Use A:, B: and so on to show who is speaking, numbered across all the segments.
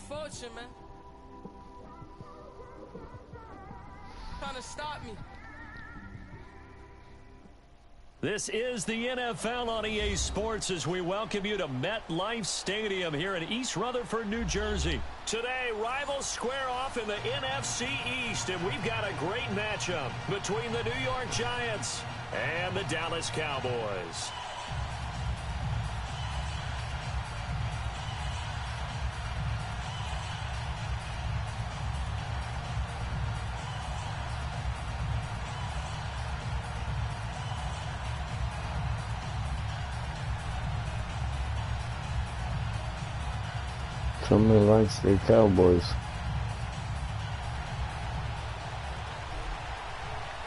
A: fortune, man. Trying to stop me.
B: This is the NFL on EA Sports as we welcome you to MetLife Stadium here in East Rutherford, New Jersey. Today, rivals square off in the NFC East, and we've got a great matchup between the New York Giants and the Dallas Cowboys.
C: Somebody likes the Cowboys.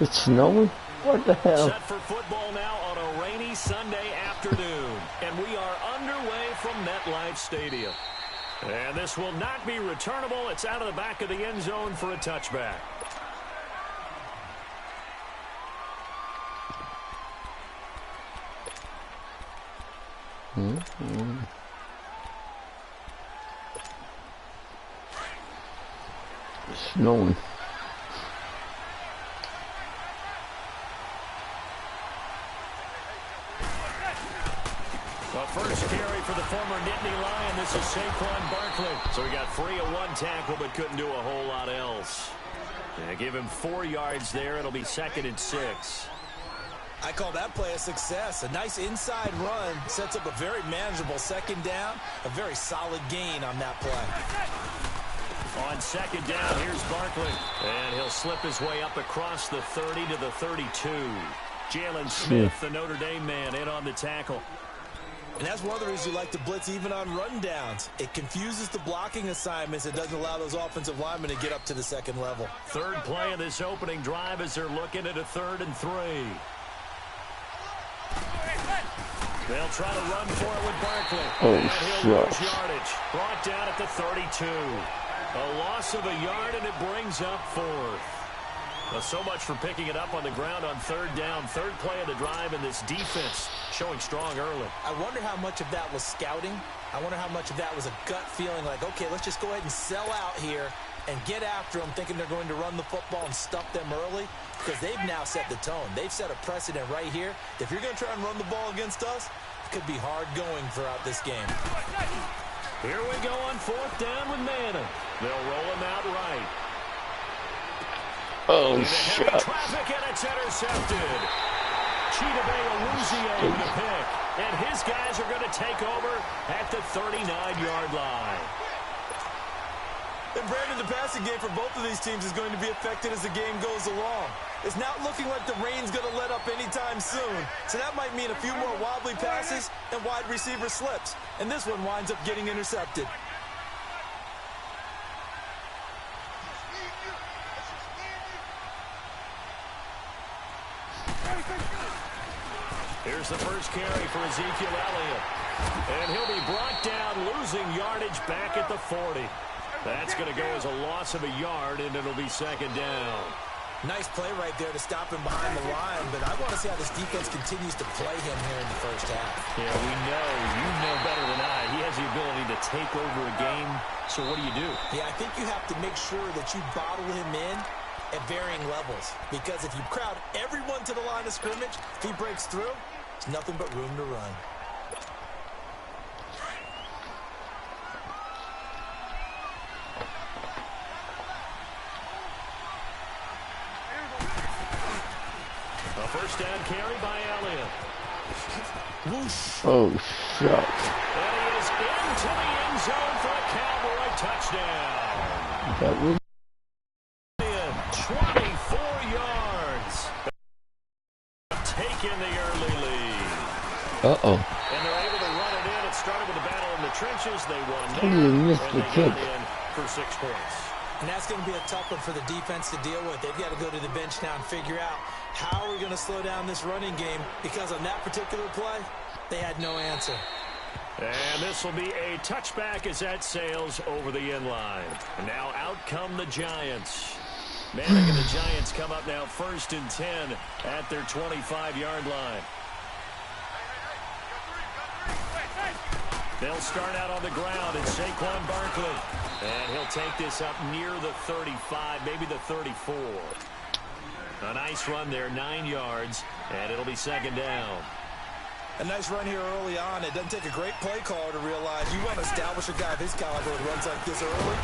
C: It's snowing? What the hell?
B: Set for football now on a rainy Sunday afternoon. And we are underway from MetLife Stadium. And this will not be returnable. It's out of the back of the end zone for a touchback.
C: Snowing.
B: The first carry for the former Nittany Lion. This is Saquon Barkley. So he got free of one tackle but couldn't do a whole lot else. Yeah, give him 4 yards there. It'll be 2nd and 6.
D: I call that play a success. A nice inside run sets up a very manageable 2nd down. A very solid gain on that play.
B: On 2nd down, here's Barkley. And he'll slip his way up across the 30 to the 32. Jalen Smith, the Notre Dame man, in on the tackle.
D: And that's one of the reasons you like to blitz even on run downs. It confuses the blocking assignments. It doesn't allow those offensive linemen to get up to the 2nd level.
B: Third play of this opening drive as they're looking at a 3rd and 3. They'll try to run for it with Barkley. And he'll lose yardage. Brought down at the 32. A loss of a yard, and it brings up 4th. Well, so much for picking it up on the ground on 3rd down. 3rd play of the drive, and this defense showing strong early.
D: I wonder how much of that was scouting. I wonder how much of that was a gut feeling like, okay, let's just go ahead and sell out here and get after them, thinking they're going to run the football and stuff them early, because they've now set the tone. They've set a precedent right here. If you're going to try and run the ball against us, it could be hard going throughout this game.
B: Here we go on 4th down with Manning. They'll roll him out right.
C: Oh, shit.
B: Traffic, and it's intercepted. Chidobe Awuzie with a pick. And his guys are going to take over at the 39-yard line.
D: And Brandon, the passing game for both of these teams is going to be affected as the game goes along. It's not looking like the rain's going to let up anytime soon. So that might mean a few more wobbly passes and wide receiver slips. And this one winds up getting intercepted.
B: Here's the first carry for Ezekiel Elliott. And he'll be brought down, losing yardage back at the 40. That's going to go as a loss of a yard, and it'll be 2nd down.
D: Nice play right there to stop him behind the line, but I want to see how this defense continues to play him here in the first half.
B: Yeah, we know. You know better than I. He has the ability to take over a game. So what do you do?
D: Yeah, I think you have to make sure that you bottle him in at varying levels, because if you crowd everyone to the line of scrimmage, if he breaks through, there's nothing but room to run.
B: A first down carry by Elliott.
D: Whoosh.
C: Oh, shit.
B: And he is into the end zone for a Cowboy touchdown.
C: That was
B: 24 yards. Taking the early lead.
C: Uh-oh.
B: And they're able to run it in. It started with a battle in the trenches. They won there.
C: Totally missed the kick.
B: In for 6 points.
D: And that's going to be a tough one for the defense to deal with. They've got to go to the bench now and figure out how are we going to slow down this running game, because on that particular play, they had no answer.
B: And this will be a touchback as that sails over the end line. And now out come the Giants. Manning and the Giants come up now 1st and 10 at their 25-yard line. They'll start out on the ground, and Saquon Barkley. And he'll take this up near the 35, maybe the 34. A nice run there, 9 yards, and it'll be second down.
D: A nice run here early on. It doesn't take a great play caller to realize you want to establish a guy of his caliber with runs like this early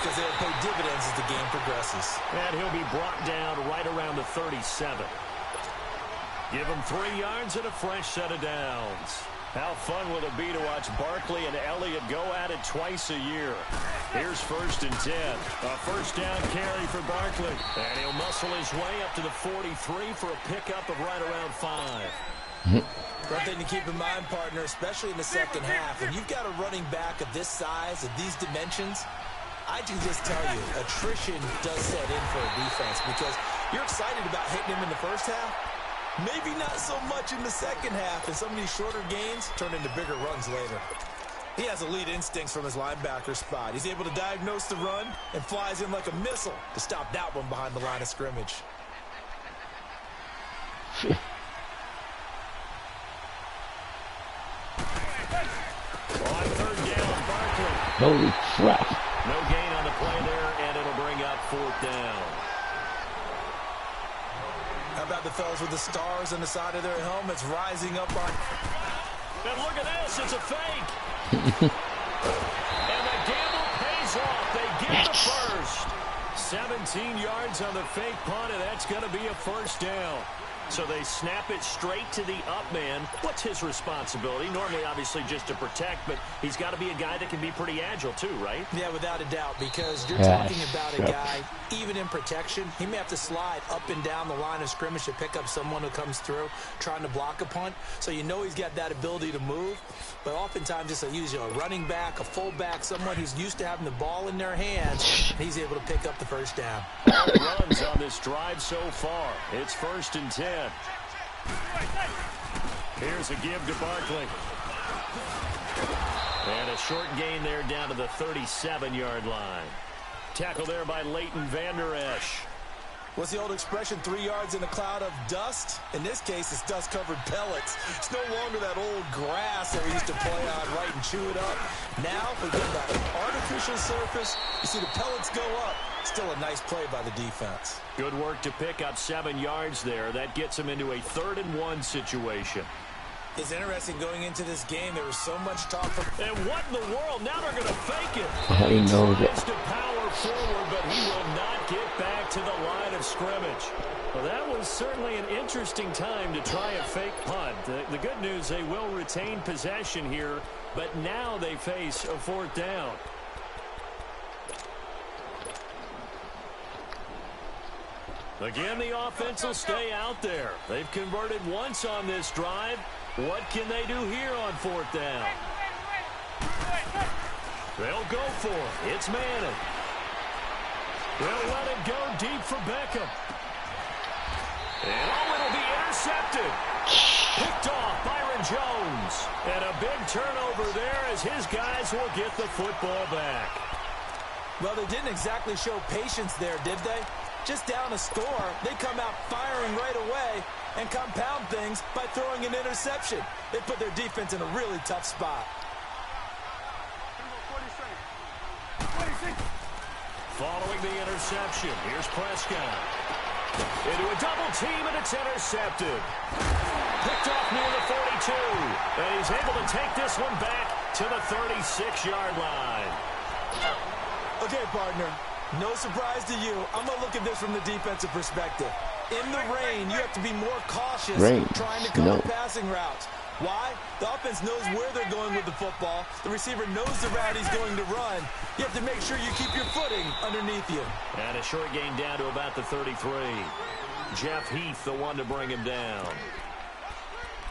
D: because they'll pay dividends as the game progresses.
B: And he'll be brought down right around the 37. Give him 3 yards and a fresh set of downs. How fun will it be to watch Barkley and Elliott go at it twice a year? Here's 1st and 10. A first down carry for Barkley. And he'll muscle his way up to the 43 for a pickup of right around 5.
D: One thing to keep in mind, partner, especially in the second half, when you've got a running back of this size, of these dimensions, I can just tell you, attrition does set in for a defense because you're excited about hitting him in the first half. Maybe not so much in the second half, and some of these shorter gains turn into bigger runs later. He has elite instincts from his linebacker spot. He's able to diagnose the run and flies in like a missile to stop that one behind the line of scrimmage.
B: On 3rd down, Barkley.
C: Holy crap.
B: No gain on the play there, and it'll bring up 4th down.
D: How about the fellas with the stars on the side of their helmets rising up on...
B: And look at this, it's a fake. And the gamble pays off. They get the first. 17 yards on the fake punt, and that's going to be a first down. So they snap it straight to the up man. What's his responsibility? Normally, obviously, just to protect, but he's got to be a guy that can be pretty agile too, right?
D: Yeah, without a doubt, because you're talking about a guy, even in protection, he may have to slide up and down the line of scrimmage to pick up someone who comes through trying to block a punt. So you know he's got that ability to move. But oftentimes, just use a running back, a fullback, someone who's used to having the ball in their hands, and he's able to pick up the first down.
B: All runs on this drive so far. It's 1st and 10. Here's a give to Barkley. And a short gain there down to the 37-yard line. Tackle there by Leighton Vander Esch.
D: What's the old expression, 3 yards in a cloud of dust? In this case, it's dust-covered pellets. It's no longer that old grass that we used to play on, right, and chew it up. Now, we get that artificial surface. You see the pellets go up. Still a nice play by the defense.
B: Good work to pick up 7 yards there. That gets him into a 3rd and 1 situation.
D: It's interesting going into this game. There was so much talk from...
B: And what in the world? Now they're going to fake it.
C: I know that.
B: He tries to power forward, but he will not get back to the line of scrimmage. Well, that was certainly an interesting time to try a fake punt. The good news, they will retain possession here, but now they face a 4th down. Again, the offense will stay out there. They've converted once on this drive. What can they do here on 4th down? They'll go for it. It's Manning. They'll let it go deep for Beckham. And it'll be intercepted. Picked off Byron Jones. And a big turnover there as his guys will get the football back.
D: Well, they didn't exactly show patience there, did they? Just down a score, they come out firing right away and compound things by throwing an interception. They put their defense in a really tough spot.
B: Following the interception, here's Prescott. Into a double team, and it's intercepted. Picked off near the 42. And he's able to take this one back to the 36-yard line.
D: Okay, partner. No surprise to you. I'm going to look at this from the defensive perspective. In the rain, you have to be more cautious trying to cover passing routes. Why? The offense knows where they're going with the football. The receiver knows the route he's going to run. You have to make sure you keep your footing underneath you.
B: And a short gain down to about the 33. Jeff Heath, the one to bring him down.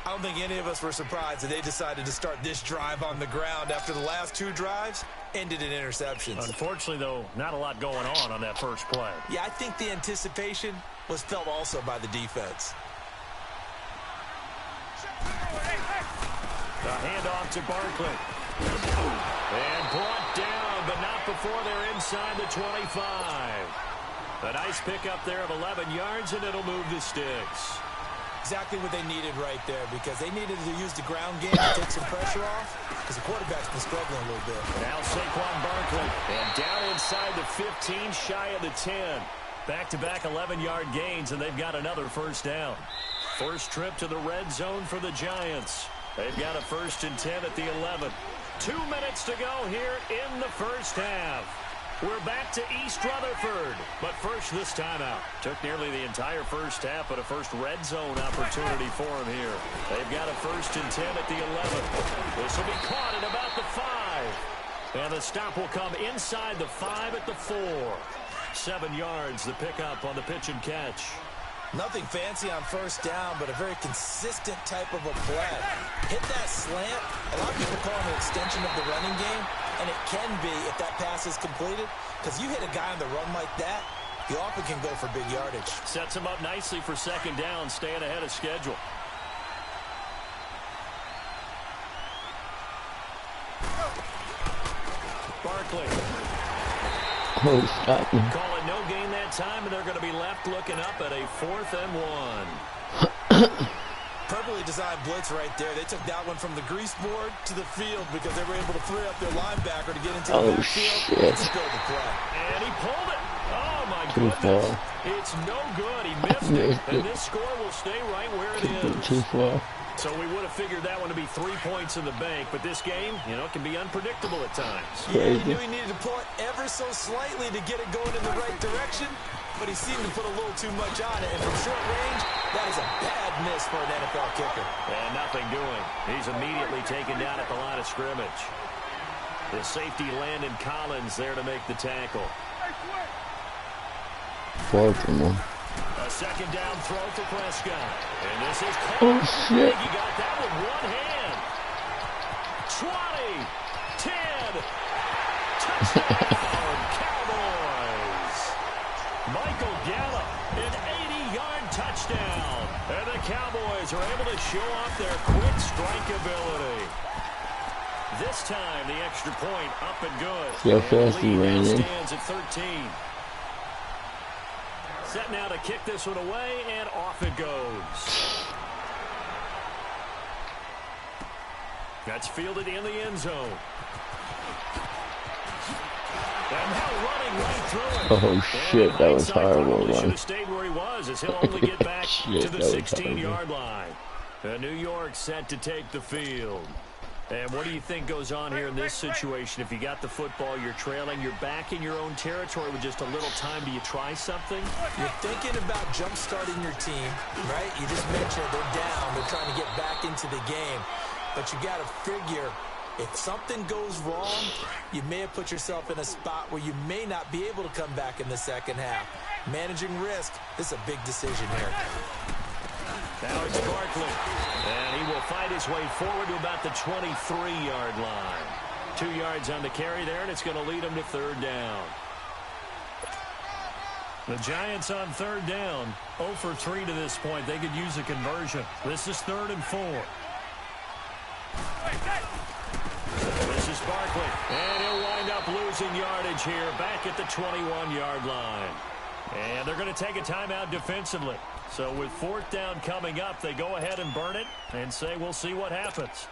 D: I don't think any of us were surprised that they decided to start this drive on the ground after the last 2 drives ended in interceptions.
B: Unfortunately, though, not a lot going on that first play.
D: Yeah, I think the anticipation was felt also by the defense.
B: The handoff to Barkley. And brought down, but not before they're inside the 25. A nice pickup there of 11 yards, and it'll move the sticks.
D: Exactly what they needed right there, because they needed to use the ground game to take some pressure off, because the quarterback's little bit.
B: Now Saquon Barkley. And down inside the 15, shy of the 10. Back-to-back 11-yard gains, and they've got another first down. First trip to the red zone for the Giants. They've got a 1st and 10 at the 11. 2 minutes to go here in the first half. We're back to East Rutherford. But first, this timeout. Took nearly the entire first half, but a first red zone opportunity for them here. They've got a 1st and 10 at the 11. This will be caught at about the 5. And the stop will come inside the 5 at the 4. 7 yards, the pickup on the pitch and catch.
D: Nothing fancy on first down, but a very consistent type of a play. Hit that slant. A lot of people call it an extension of the running game, and it can be if that pass is completed, because you hit a guy on the run like that, he often can go for big yardage.
B: Sets him up nicely for 2nd down, staying ahead of schedule. Barkley.
C: Oh, stop me.
B: Call it no gain that time, and they're going to be left looking up at a 4th and 1.
D: Perfectly designed blitz right there. They took that one from the grease board to the field because they were able to free up their linebacker to get into the backfield and build the play.
B: And he pulled it. Oh, my goodness. It's no good. He missed it. And this score will stay right where it is.
C: Too far.
B: So we would have figured that one to be 3 points in the bank, but this game, can be unpredictable at times.
D: Yeah, he knew he needed to pull it ever so slightly to get it going in the right direction, but he seemed to put a little too much on it, and from short range, that is a bad miss for an NFL kicker. And
B: nothing doing. He's immediately taken down at the line of scrimmage. The safety Landon Collins there to make the tackle.
C: 4th and 1.
B: A 2nd down throw for Prescott. And this is caught.
C: Oh, shit.
B: He got that with one hand. 20, 10, touchdown, Cowboys. Michael Gallup, an 80-yard touchdown. And the Cowboys are able to show off their quick strike ability. This time, the extra point up and good.
C: See how fast he ran in.
B: Stands at 13. Set now to kick this one away, and off it goes. That's fielded in the end zone. And now running right through it.
C: Oh, shit, that was horrible.
B: He should have stayed where he was, as he'll only get back to the 16-yard line. New York set to take the field. And what do you think goes on here in this situation? If you got the football, you're trailing, you're back in your own territory with just a little time. Do you try something?
D: You're thinking about jump-starting your team, right? You just mentioned they're down. They're trying to get back into the game. But you got to figure, if something goes wrong, you may have put yourself in a spot where you may not be able to come back in the second half. Managing risk, this is a big decision here.
B: Now it's Barkley, and he will fight his way forward to about the 23-yard line. 2 yards on the carry there, and it's going to lead him to 3rd down. The Giants on 3rd down, 0 for 3 to this point. They could use a conversion. This is 3rd and 4. This is Barkley, and he'll wind up losing yardage here back at the 21-yard line. And they're going to take a timeout defensively. So with 4th down coming up, they go ahead and burn it and say we'll see what happens.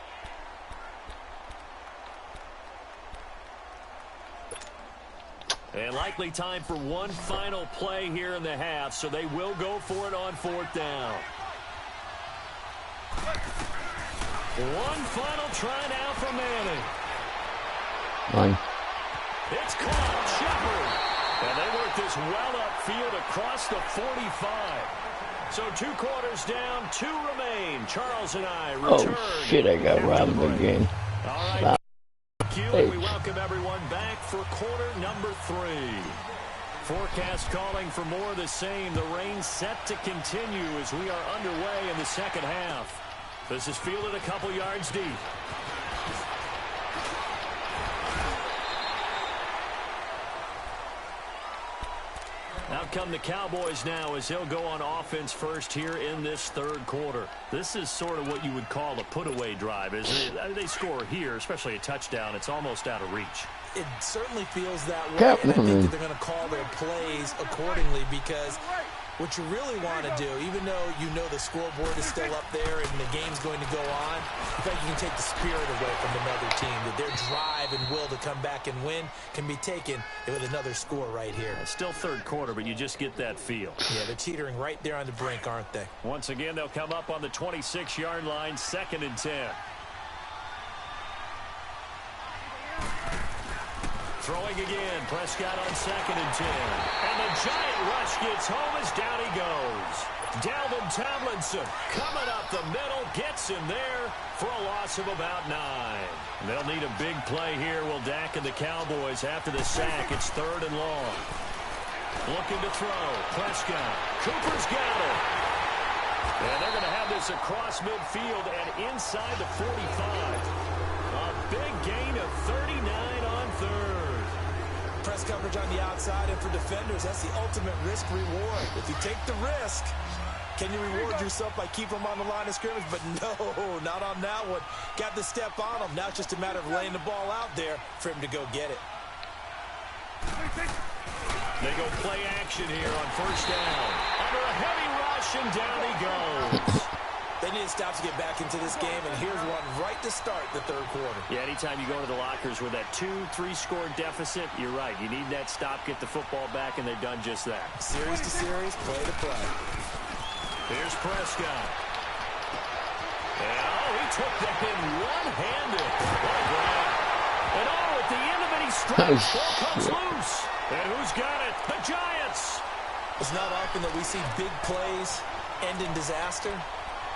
B: And likely time for one final play here in the half, so they will go for it on 4th down. One final try now for Manning.
C: One.
B: It's caught. Shepard. And they work this well upfield across the 45. So 2 quarters down, 2 remain. Charles and I return.
C: Oh, shit, I got robbed again.
B: All right, thank you, and we welcome everyone back for quarter number 3. Forecast calling for more of the same. The rain set to continue as we are underway in the second half. This is fielded a couple yards deep. Out come the Cowboys now as they'll go on offense first here in this 3rd quarter. This is sort of what you would call a put-away drive, isn't it? They score here, especially a touchdown. It's almost out of reach.
D: It certainly feels that way, and I think that they're going to call their plays accordingly because What you really want to do, even though you know the scoreboard is still up there and the game's going to go on, in fact, you can take the spirit away from another team, that their drive and will to come back and win can be taken with another score right here.
B: It's still third quarter, but you just get that feel.
D: Yeah, they're teetering right there on the brink, aren't they?
B: Once again, they'll come up on the 26-yard line, 2nd and 10. Throwing again, Prescott on 2nd and 10. And the giant rush gets home as down he goes. Dalvin Tomlinson coming up the middle, gets him there for a loss of about 9. They'll need a big play here, will Dak and the Cowboys after the sack. It's 3rd and long. Looking to throw, Prescott. Cooper's got it. And they're going to have this across midfield and inside the 45. A big gain of 39 on 3rd.
D: Press coverage on the outside, and for defenders, that's the ultimate risk-reward. If you take the risk, can you reward yourself by keeping them on the line of scrimmage? But no, not on that one. Got the step on him. Now it's just a matter of laying the ball out there for him to go get it.
B: They go play action here on 1st down. Under a heavy rush, and down he goes.
D: They need to stop to get back into this game, and here's one right to start the 3rd quarter.
B: Yeah, anytime you go to the lockers with that 2-3 score deficit, you're right. You need that stop, get the football back, and they've done just that.
D: Series to series, play to play.
B: Here's Prescott. And, he took that in one-handed. What a grab. And, at the end of it, he strikes. Ball comes loose. And who's got it? The Giants.
D: It's not often that we see big plays end in disaster.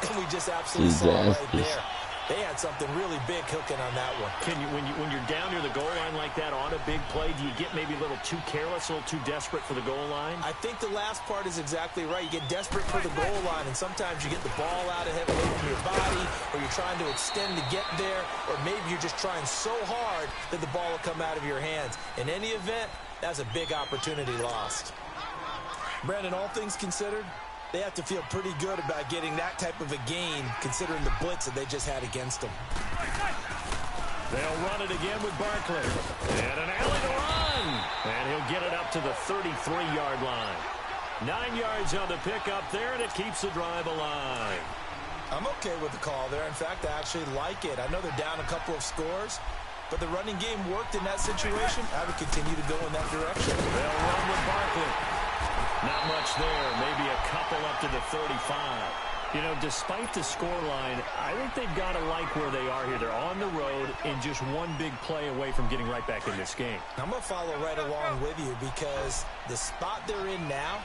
D: And we just absolutely saw it right there. They had something really big hooking on that one.
B: Can you, when you're down near the goal line like that on a big play, do you get maybe a little too careless, a little too desperate for the goal line?
D: I think the last part is exactly right. You get desperate for the goal line, and sometimes you get the ball out ahead away from your body, or you're trying to extend to get there, or maybe you're just trying so hard that the ball will come out of your hands. In any event, that's a big opportunity lost. Brandon, all things considered, they have to feel pretty good about getting that type of a gain, considering the blitz that they just had against them.
B: They'll run it again with Barkley. And an alley to run. And he'll get it up to the 33-yard line. 9 yards on the pickup there, and it keeps the drive alive.
D: I'm okay with the call there. In fact, I actually like it. I know they're down a couple of scores, but the running game worked in that situation. I would continue to go in that direction.
B: They'll run with Barkley. Not much there. Maybe a couple up to the 35. You know, despite the scoreline, I think they've got to like where they are here. They're on the road and just one big play away from getting right back in this game.
D: I'm going to follow right along with you because the spot they're in now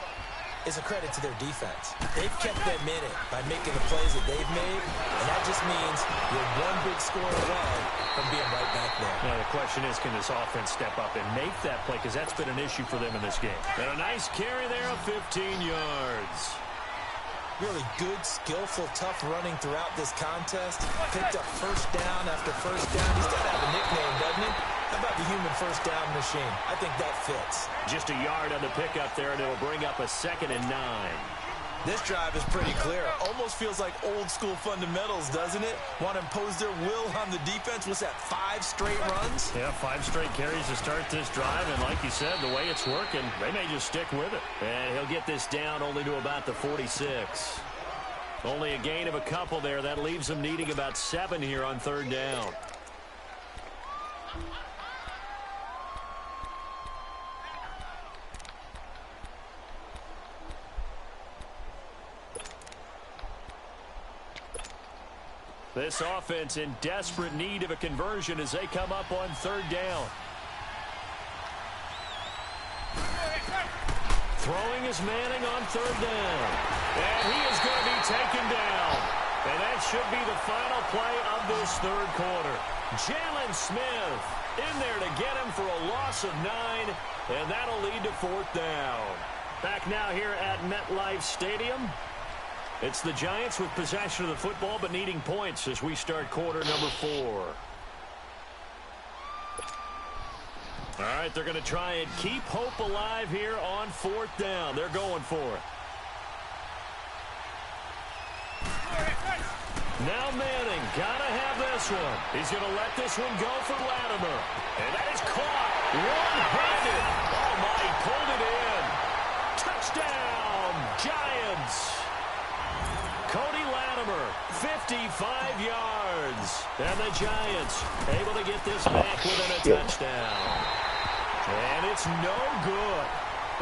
D: is a credit to their defense. They've kept them in it by making the plays that they've made, and that just means you're one big score away from being right back there.
B: Now, the question is, can this offense step up and make that play? Because that's been an issue for them in this game. And a nice carry there of 15 yards.
D: Really good, skillful, tough running throughout this contest. Picked up first down after first down. He's got to have a nickname, doesn't he? How about the human first down machine? I think that fits.
B: Just a yard on the pickup there, and it'll bring up a 2nd and 9.
D: This drive is pretty clear. Almost feels like old school fundamentals, doesn't it? Want to impose their will on the defense. What's that, 5 straight runs?
B: Yeah, 5 straight carries to start this drive, and like you said, the way it's working, they may just stick with it. And he'll get this down only to about the 46. Only a gain of a couple there. That leaves them needing about 7 here on 3rd down. This offense in desperate need of a conversion as they come up on 3rd down. Throwing is Manning on 3rd down. And he is going to be taken down. And that should be the final play of this 3rd quarter. Jalen Smith in there to get him for a loss of 9. And that'll lead to 4th down. Back now here at MetLife Stadium. It's the Giants with possession of the football but needing points as we start quarter number 4. All right, they're going to try and keep hope alive here on 4th down. They're going for it. Now Manning, got to have this one. He's going to let this one go for Latimer. And that is caught one-handed. Oh, my, he pulled it in. Touchdown, Giants. Giants. Cody Latimer, 55 yards. And the Giants able to get this back within a touchdown. And it's no good.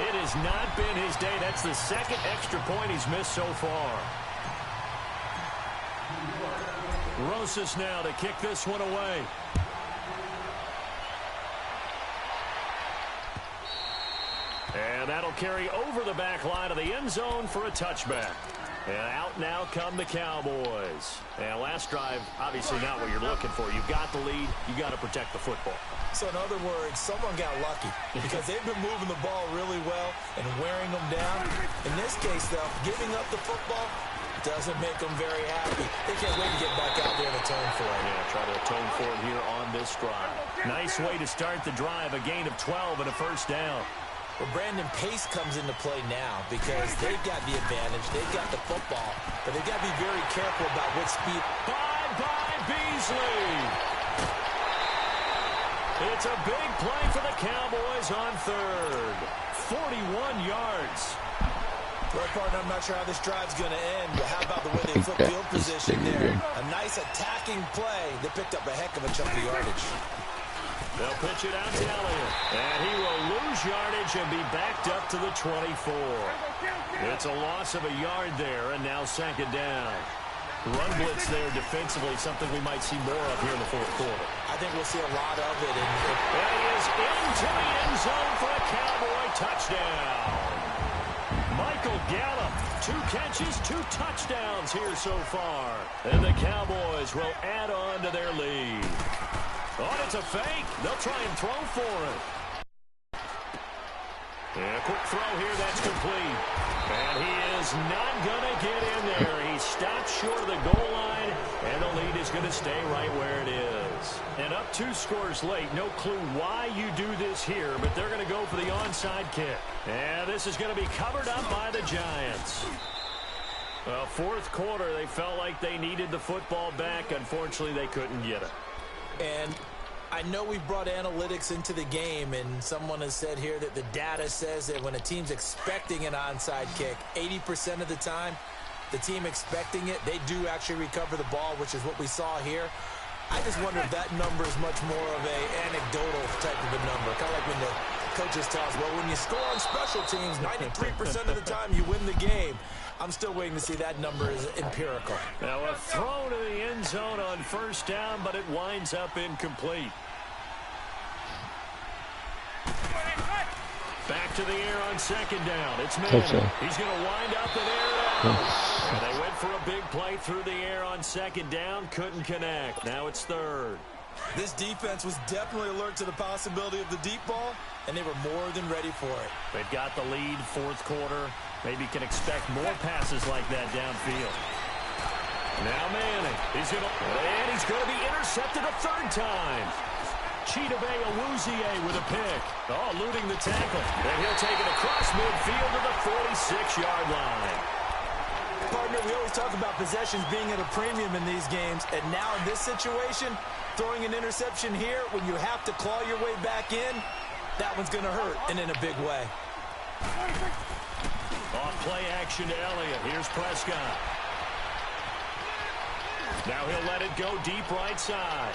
B: It has not been his day. That's the second extra point he's missed so far. Rosas now to kick this one away. And that'll carry over the back line of the end zone for a touchback. And out now come the Cowboys. And last drive, obviously not what you're looking for. You've got the lead. You've got to protect the football.
D: So in other words, someone got lucky because they've been moving the ball really well and wearing them down. In this case, though, giving up the football doesn't make them very happy. They can't wait to get back out there and atone for it.
B: Yeah, try to atone for it here on this drive. Nice way to start the drive, a gain of 12 and a first down.
D: Well, Brandon, pace comes into play now because they've got the advantage. They've got the football, but they've got to be very careful about what speed.
B: Bye-bye, Beasley. It's a big play for the Cowboys on third. 41 yards.
D: Well, partner, I'm not sure how this drive's going to end, but how about the way they flip field position there? A nice attacking play. They picked up a heck of a chunk of yardage.
B: They'll pitch it out to Elliott. And he will lose yardage and be backed up to the 24. It's a loss of a yard there, and now second down. Run blitz there defensively, something we might see more of here in the fourth quarter.
D: I think we'll see a lot of it.
B: And he is into the end zone for a Cowboy touchdown. Michael Gallup, 2 catches, 2 touchdowns here so far. And the Cowboys will add on to their lead. Oh, it's a fake. They'll try and throw for it. And a quick throw here, that's complete. And he is not going to get in there. He stops short of the goal line, and the lead is going to stay right where it is. And up 2 scores late. No clue why you do this here, but they're going to go for the onside kick. And this is going to be covered up by the Giants. Well, fourth quarter, they felt like they needed the football back. Unfortunately, they couldn't get it.
D: And I know we've brought analytics into the game, and someone has said here that the data says that when a team's expecting an onside kick, 80% of the time, the team expecting it, they do actually recover the ball, which is what we saw here. I just wonder if that number is much more of an anecdotal type of a number, kind of like when the coaches tell us, well, when you score on special teams, 93% of the time you win the game. I'm still waiting to see that number is empirical.
B: Now a throw to the end zone on first down, but it winds up incomplete. Back to the air on second down. It's Manning. He's going to wind up and air it out. And they went for a big play through the air on second down. Couldn't connect. Now it's third.
D: This defense was definitely alert to the possibility of the deep ball, and they were more than ready for it.
B: They've got the lead, fourth quarter. Maybe can expect more passes like that downfield. Now Manning. He's going to be intercepted a third time. Chidobe Awuzie with a pick. Oh, eluding the tackle. And he'll take it across midfield to the 46-yard line.
D: Partner, we always talk about possessions being at a premium in these games, and now in this situation, throwing an interception here when you have to claw your way back in, that one's going to hurt, and in a big way.
B: Off play action to Elliott. Here's Prescott. Now he'll let it go deep right side.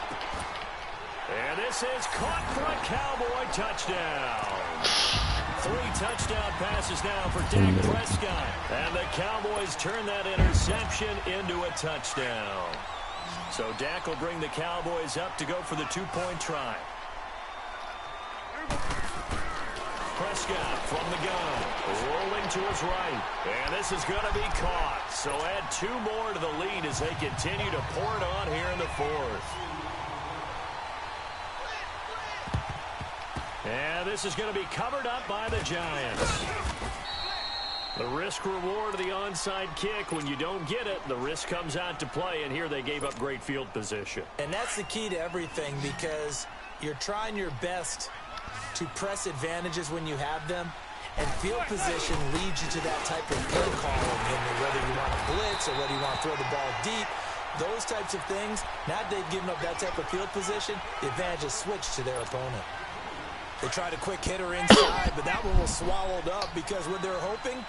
B: And this is caught for a Cowboy touchdown. 3 touchdown passes now for Dak Prescott. And the Cowboys turn that interception into a touchdown. So Dak will bring the Cowboys up to go for the 2-point try. Prescott from the gun, rolling to his right. And this is going to be caught. So add 2 more to the lead as they continue to pour it on here in the fourth. And this is going to be covered up by the Giants. The risk-reward of the onside kick, when you don't get it, the risk comes out to play, and here they gave up great field position.
D: And that's the key to everything, because you're trying your best to press advantages when you have them, and field position leads you to that type of play calling, whether you want to blitz or whether you want to throw the ball deep. Those types of things, now that they've given up that type of field position, the advantage is switched to their opponent. They tried a quick hitter inside, but that one was swallowed up because what they're hoping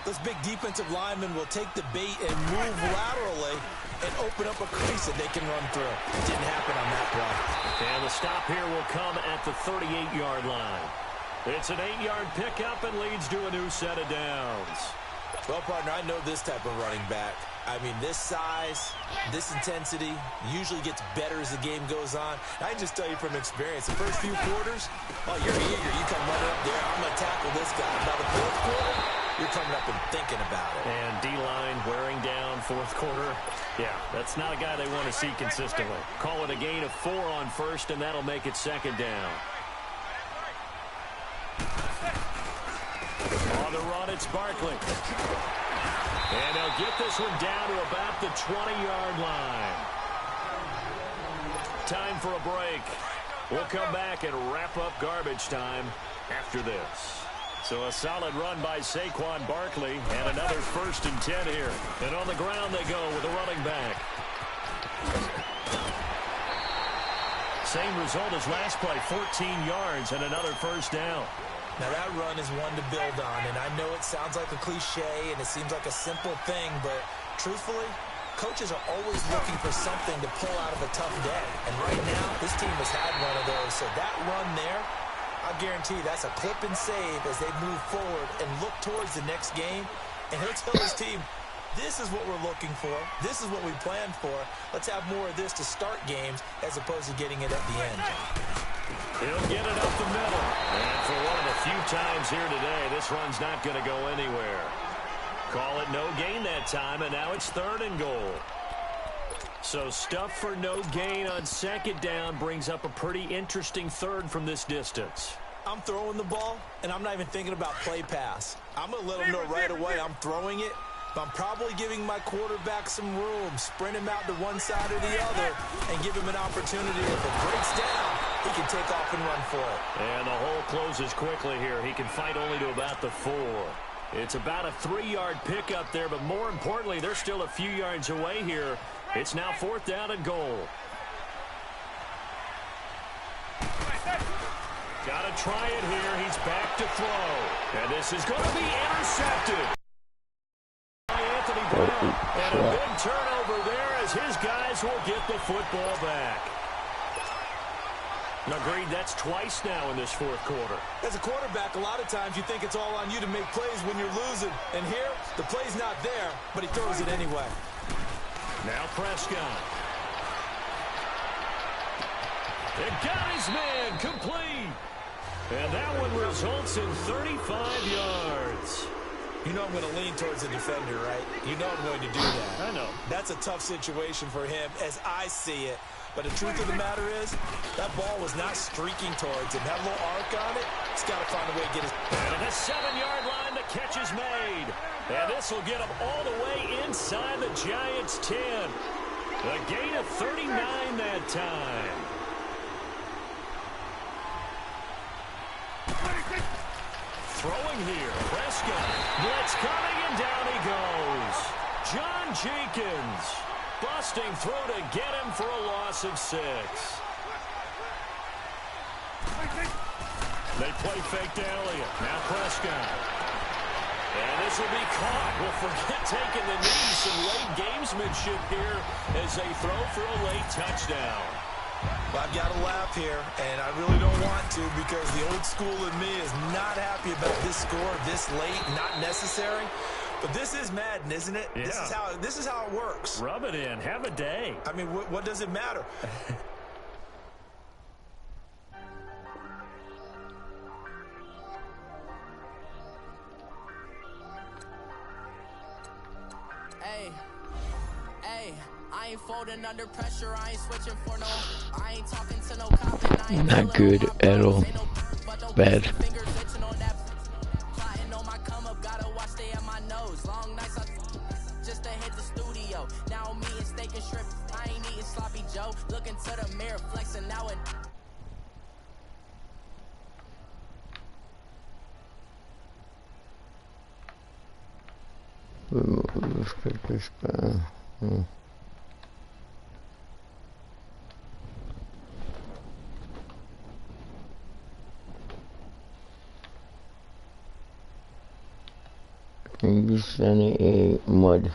D: Those big defensive linemen will take the bait and move laterally and open up a crease that they can run through. It didn't happen on that play.
B: And the stop here will come at the 38-yard line. It's an 8-yard pickup and leads to a new set of downs.
D: Well, partner, I know this type of running back. I mean, this size, this intensity usually gets better as the game goes on. I can just tell you from experience, the first few quarters, oh, you're eager. You come running up there, I'm going to tackle this guy. By the fourth quarter, you're coming up and thinking about it.
B: And D-line wearing down fourth quarter. Yeah, that's not a guy they want to see consistently. Call it a gain of 4 on first, and that'll make it second down. On the run, it's Barkley. And they'll get this one down to about the 20-yard line. Time for a break. We'll come back and wrap up garbage time after this. So a solid run by Saquon Barkley and another 1st and 10 here. And on the ground they go with a running back. Same result as last play, 14 yards and another 1st down.
D: Now, that run is one to build on, and I know it sounds like a cliche and it seems like a simple thing, but truthfully, coaches are always looking for something to pull out of a tough day. And right now, this team has had one of those. So that run there, I guarantee that's a clip and save as they move forward and look towards the next game. And he'll tell his team, this is what we're looking for. This is what we planned for. Let's have more of this to start games as opposed to getting it at the end.
B: He'll get it up the middle. And for one of the few times here today, this run's not going to go anywhere. Call it no gain that time, and now it's 3rd and goal. So stuff for no gain on 2nd down brings up a pretty interesting 3rd from this distance.
D: I'm throwing the ball, and I'm not even thinking about play pass. I'm going to let them know right away I'm throwing it, but I'm probably giving my quarterback some room, sprint him out to one side or the other, and give him an opportunity. If it breaks down, he can take off and run for it.
B: And the hole closes quickly here. He can fight only to about the 4. It's about a 3-yard pickup there, but more importantly, they're still a few yards away here. It's now 4th down and goal. Got to try it here. He's back to throw. And this is going to be intercepted by Anthony Brown. And a big turnover there as his guys will get the football back. Agreed, that's twice now in this 4th quarter.
D: As a quarterback, a lot of times you think it's all on you to make plays when you're losing. And here, the play's not there, but he throws it anyway.
B: Now Prescott. It got his man complete. And that one results in 35 yards.
D: You know I'm going to lean towards the defender, right? You know I'm going to do that.
B: I know.
D: That's a tough situation for him as I see it. But the truth of the matter is, that ball was not streaking towards him. That little arc on it, he's got to find a way to get his...
B: And at the 7-yard line, the catch is made. And this will get him all the way inside the Giants' 10. A gain of 39 that time. Throwing here, Prescott. Blitz coming, and down he goes. John Jenkins busting through to get him for a loss of 6. They play fake to Elliott. Now Prescott. And this will be caught. Well, forget taking the knee. Some late gamesmanship here as they throw for a late touchdown.
D: Well, I've got to laugh here, and I really don't want to because the old school in me is not happy about this score this late, not necessary. But this is Madden, isn't it?
B: Yeah.
D: This is how it works.
B: Rub it in. Have a day.
D: I mean, what does it matter?
A: Hey, I ain't folding under pressure. I ain't switching for no. I ain't talking to no cop. And I ain't
C: Not good at all. Bad.
A: Plotting on my come up, gotta watch stay at my nose. Long nights just to hit the studio. Now I'm eating steak and shrimp. I ain't eating sloppy Joe. Looking to the mirror, flexing now and.
C: Let's get this guy. 78 mud.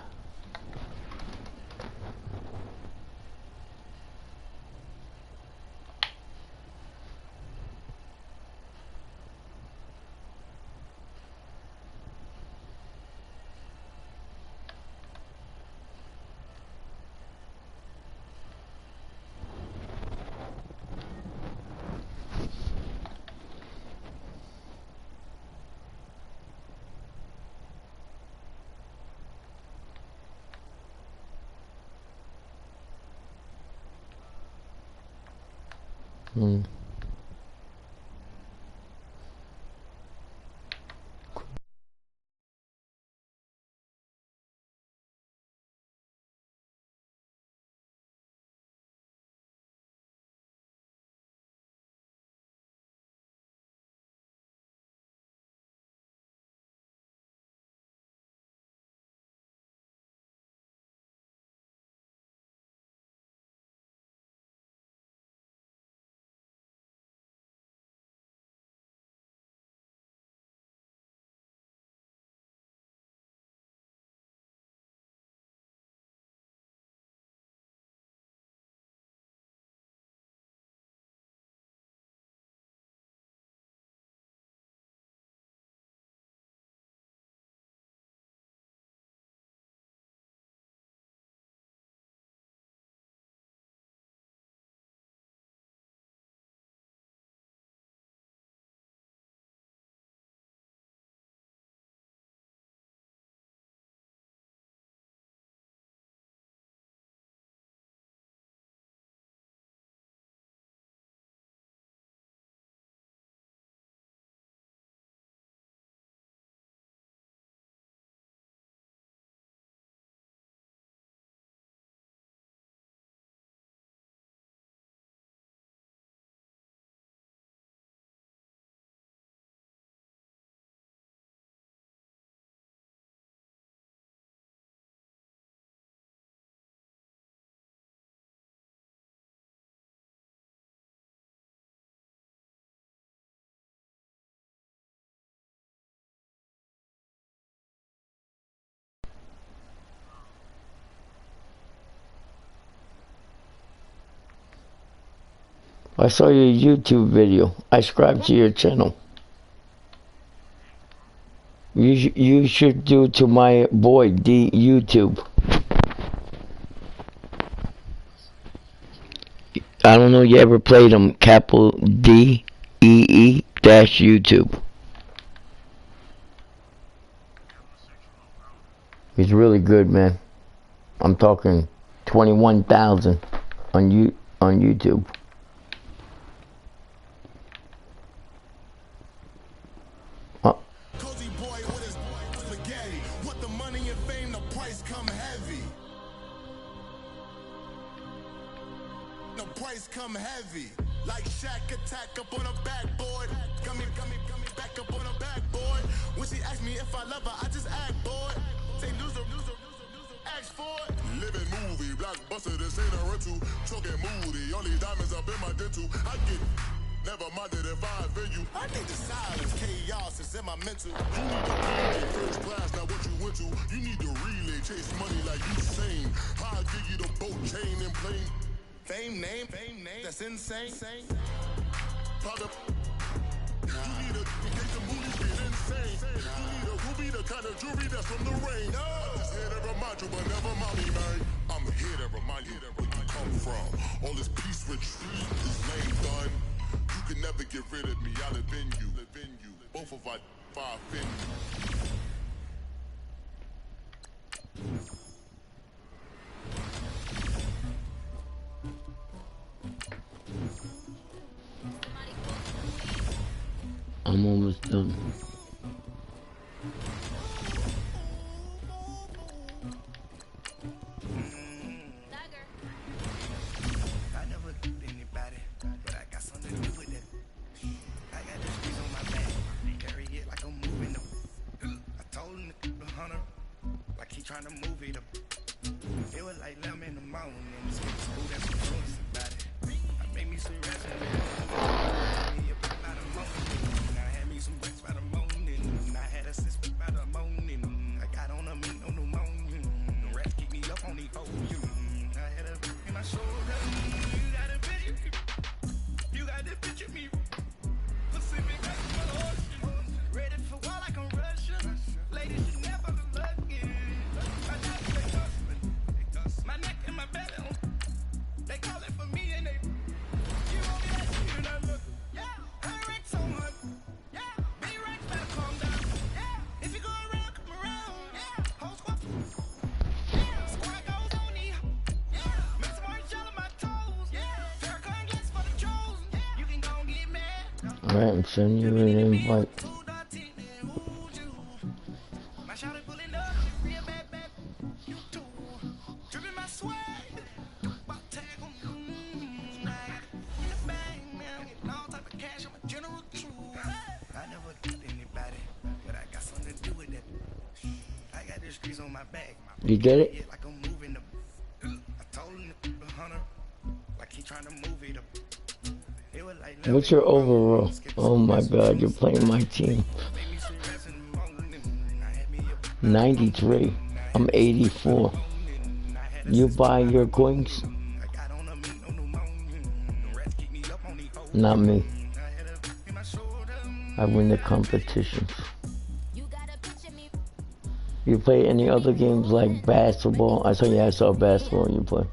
C: I saw your YouTube video. I subscribed to your channel. You should do to my boy D YouTube. I don't know you ever played him. Capital DEE dash YouTube. He's really good, man. I'm talking 21,000 on YouTube.
E: Cozy boy with his spaghetti. With the money and fame, the price come heavy. The price come heavy. Like Shaq attack up on a backboard. Come back up on a backboard. When she asked me if I love her, I just act bored. Say loser, ask for it. Living movie, blockbuster, this ain't a rental. Choking moody, all these diamonds up in my dental. I get never minded if I offend you. I need the silence, chaos is in my mental. You need to relay first class, not what you went to. You need to relay, chase money like you sane. I'll give you the boat chain and plane. Fame name, that's insane. Product. You need a get the movies get insane. You need a ruby, the kind of jewelry that's from the rain. I'm just here to remind you, but never mind me, man. I'm here to remind you where you come from. All this peace retreat is lame done. You can never get rid of me. I live in you. Both of our five fin you.
C: I'm almost done.
F: I never did anybody, but I got something to do with it. I got this piece on my back, carry it like I'm moving them. I told him the hunter, like he trying to move it up. It was like 11 in the morning, and this kid school that's influenced about it. I made me some rest and some bricks by the morning. I had a sister by the morning.
C: Right, I'm sending you an invite. You get it? What's your overall? Oh my god, you're playing my team. 93. I'm 84. You buy your coins? Not me. I win the competitions. You play any other games like basketball? I saw basketball you play.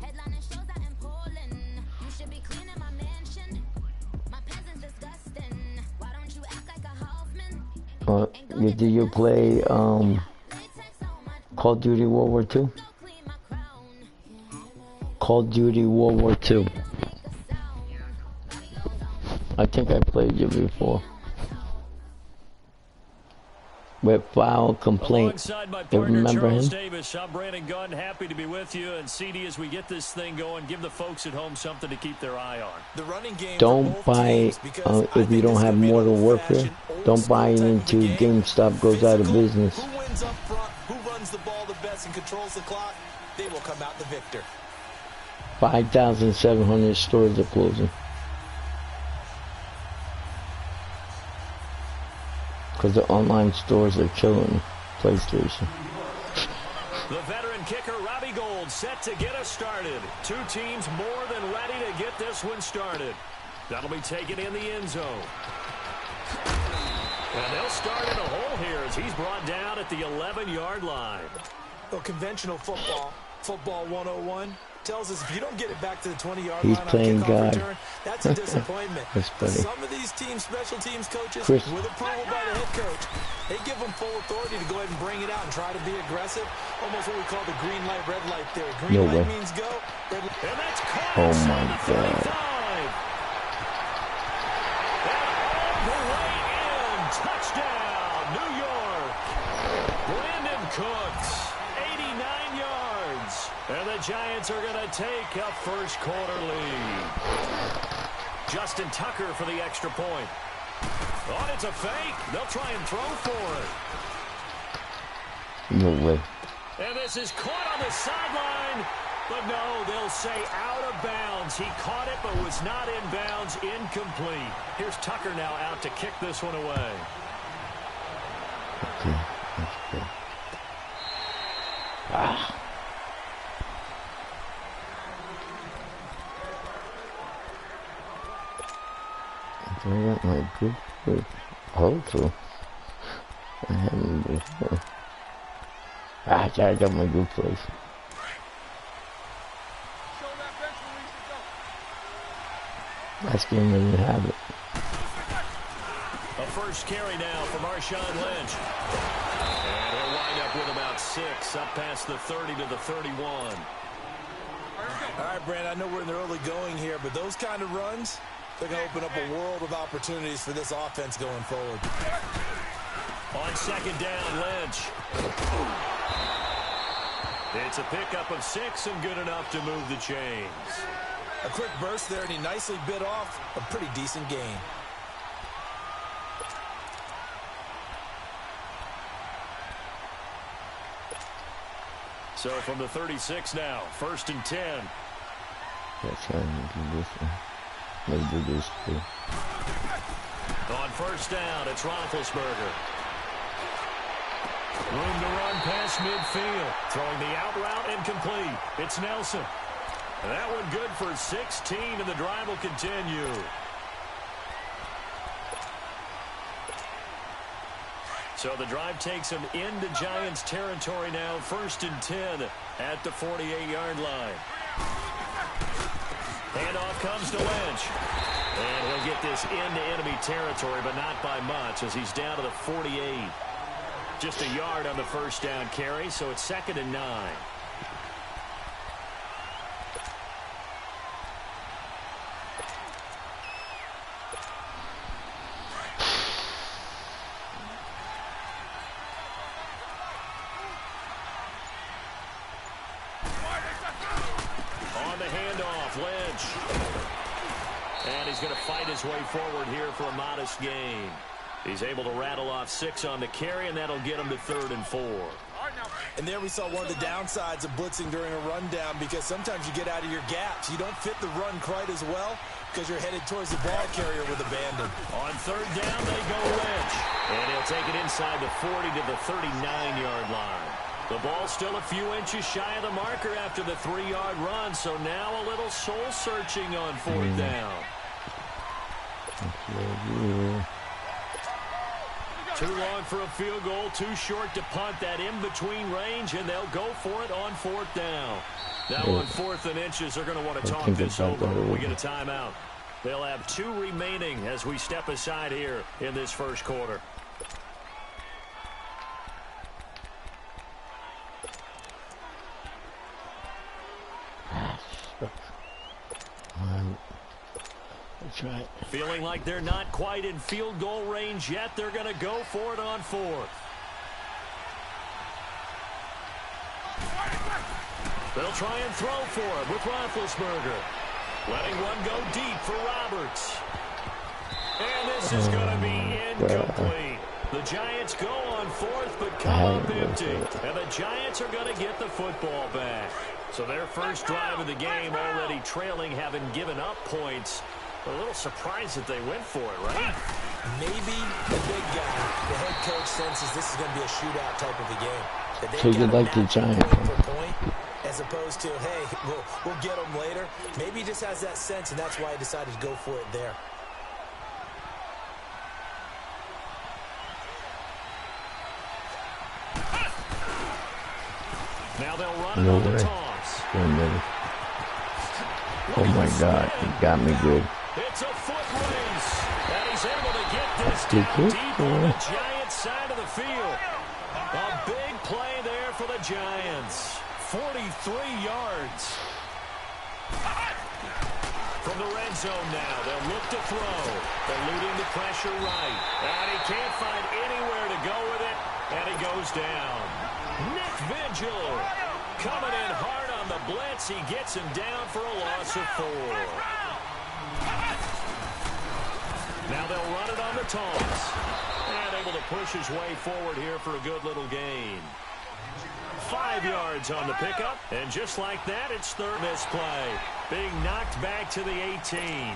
C: Do you play Call of Duty World War II? Call of Duty World War II. I think I played you before. With foul complaint. You remember him?
B: Davis, I'm Brandon Gunn. Happy to be with you. And CD, as we get this thing going, give the folks at home something to keep their eye on.
D: The running game.
C: Don't buy if you don't have Modern Warfare. Don't buy it into GameStop goes out of business.
D: Who wins up front? Who runs the ball the best and controls the clock? They will come out the victor.
C: 5,700 stores are closing. Because the online stores are killing PlayStation.
B: The veteran kicker, Robbie Gould, set to get us started. Two teams more than ready to get this one started. That'll be taken in the end zone. And they'll start in a hole here as he's brought down at the 11-yard line.
D: Well, conventional football 101, tells us if you don't get it back to the 20-yard
C: line
D: on
C: playing
D: kickoff return, that's a disappointment.
C: That's funny.
D: Some of these teams, special teams coaches, with approval by the head coach, they give them full authority to go ahead and bring it out and try to be aggressive. Almost what we call the green light, red light theory. Green light means go. Red light.
B: And that's caught.
C: Oh my God.
B: Touchdown, New York. Brandon Cooks, 89 yards. And the Giants are going to take a first quarter lead. Justin Tucker for the extra point. Oh, it's a fake. They'll try and throw for it.
C: No way.
B: And this is caught on the sideline. But no, they'll say out of bounds. He caught it but was not in bounds. Incomplete. Here's Tucker now out to kick this one away.
C: Okay, that's good. Ah. I got my good foot. Also, I haven't before. I got my good place. Last game I didn't have it.
B: A first carry now for Marshawn Lynch. And he'll wind up with about 6, up past the 30 to the 31.
D: All right, Brand, I know we're in the early going here, but those kind of runs, they're going to open up a world of opportunities for this offense going forward.
B: On second down, Lynch. It's a pickup of 6 and good enough to move the chains.
D: A quick burst there, and he nicely bit off a pretty decent gain.
B: So from the 36 now, 1st and 10.
C: That's how I do this one. Let's do this too.
B: On first down, it's Roethlisberger. Room to run past midfield. Throwing the out route incomplete. It's Nelson. And that one good for 16, and the drive will continue. So the drive takes him into Giants territory now. 1st and 10 at the 48-yard line. Handoff comes to Lynch. And he'll get this into enemy territory, but not by much as he's down to the 48. Just a yard on the first down carry, so it's 2nd and 9. And he's going to fight his way forward here for a modest gain. He's able to rattle off 6 on the carry, and that'll get him to 3rd and 4.
D: And there we saw one of the downsides of blitzing during a rundown, because sometimes you get out of your gaps. You don't fit the run quite as well because you're headed towards the ball carrier with abandon.
B: On 3rd down, they go Lynch. And he'll take it inside the 40 to the 39-yard line. The ball's still a few inches shy of the marker after the 3-yard run, so now a little soul-searching on 4th down. Too long for a field goal, too short to punt. That in-between range, and they'll go for it on 4th down. Now on 4th and inches, they're going to want to talk this over when we get a timeout. They'll have 2 remaining as we step aside here in this first quarter.
C: That's right.
B: Feeling like they're not quite in field goal range yet. They're going to go for it on 4th. They'll try and throw for it with Roethlisberger. Letting one go deep for Roberts. And this is going to be incomplete. The Giants go on 4th, but come up empty. And the Giants are going to get the football back. So their first drive of the game already trailing, having given up points. A little surprised that they went for it, right?
D: Maybe the big guy, the head coach, senses this is going to be a shootout type of a game. That
C: So you like the Giants?
D: Point for point, as opposed to, hey, we'll get them later. Maybe he just has that sense, and that's why he decided to go for it there.
B: Now they'll run it on the toss.
C: Oh my God, he got me good.
B: It's a foot race, and he's able to get this down deep on the Giants' side of the field. A big play there for the Giants. 43 yards. From the red zone now, they'll look to throw. Eluding the pressure right. And he can't find anywhere to go with it, and he goes down. Nick Vigil coming in hard on the blitz. He gets him down for a loss of 4. Now they'll run it on the toss. And able to push his way forward here for a good little gain. 5 yards on the pickup. And just like that, it's 3rd misplay. Being knocked back to the 18.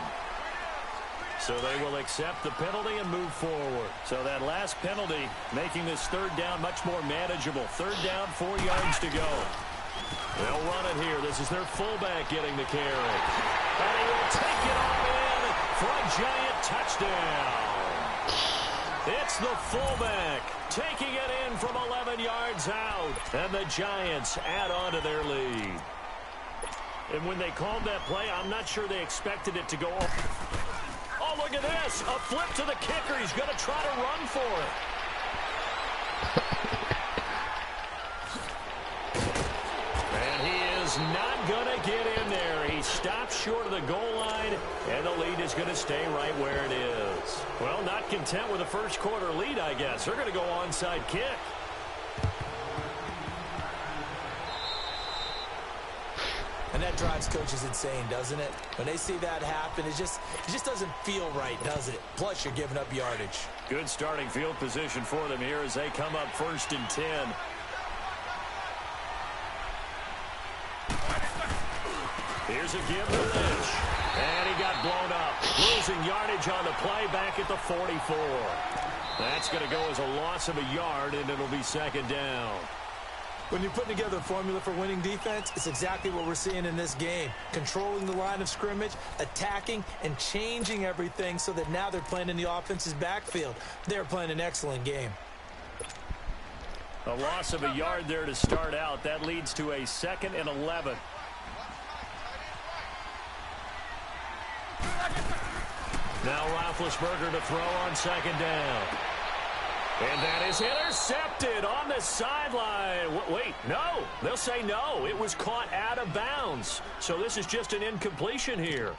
B: So they will accept the penalty and move forward. So that last penalty making this 3rd down much more manageable. 3rd down, 4 yards to go. They'll run it here. This is their fullback getting the carry. And he will take it on in for a Giant touchdown. It's the fullback taking it in from 11 yards out. And the Giants add on to their lead. And when they called that play, I'm not sure they expected it to go off. Oh, look at this. A flip to the kicker. He's going to try to run for it. And he is not going to get in there. He stops short of the goal line, and the lead is going to stay right where it is. Well, not content with a first quarter lead, I guess. They're going to go onside kick.
D: And that drives coaches insane, doesn't it? When they see that happen, it just doesn't feel right, does it? Plus, you're giving up yardage.
B: Good starting field position for them here as they come up 1st and 10. Here's a give to Lynch. And he got blown up. Losing yardage on the play back at the 44. That's going to go as a loss of a yard, and it'll be 2nd down.
D: When you're putting together a formula for winning defense, it's exactly what we're seeing in this game. Controlling the line of scrimmage, attacking, and changing everything so that now they're playing in the offense's backfield. They're playing an excellent game.
B: A loss of a yard there to start out. That leads to a 2nd and 11. Now Roethlisberger to throw on 2nd down. And that is intercepted on the sideline. Wait, no. They'll say no. It was caught out of bounds. So this is just an incompletion here.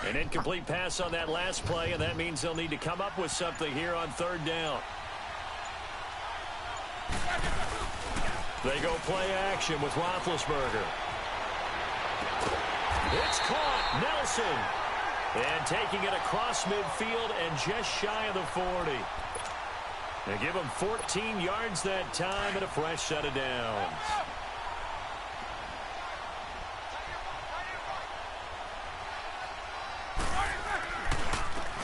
B: An Incomplete pass on that last play, and that means they'll need to come up with something here on third down. They go play action with Roethlisberger. It's caught. Nelson. And taking it across midfield and just shy of the 40. They give him 14 yards that time and a fresh set of downs.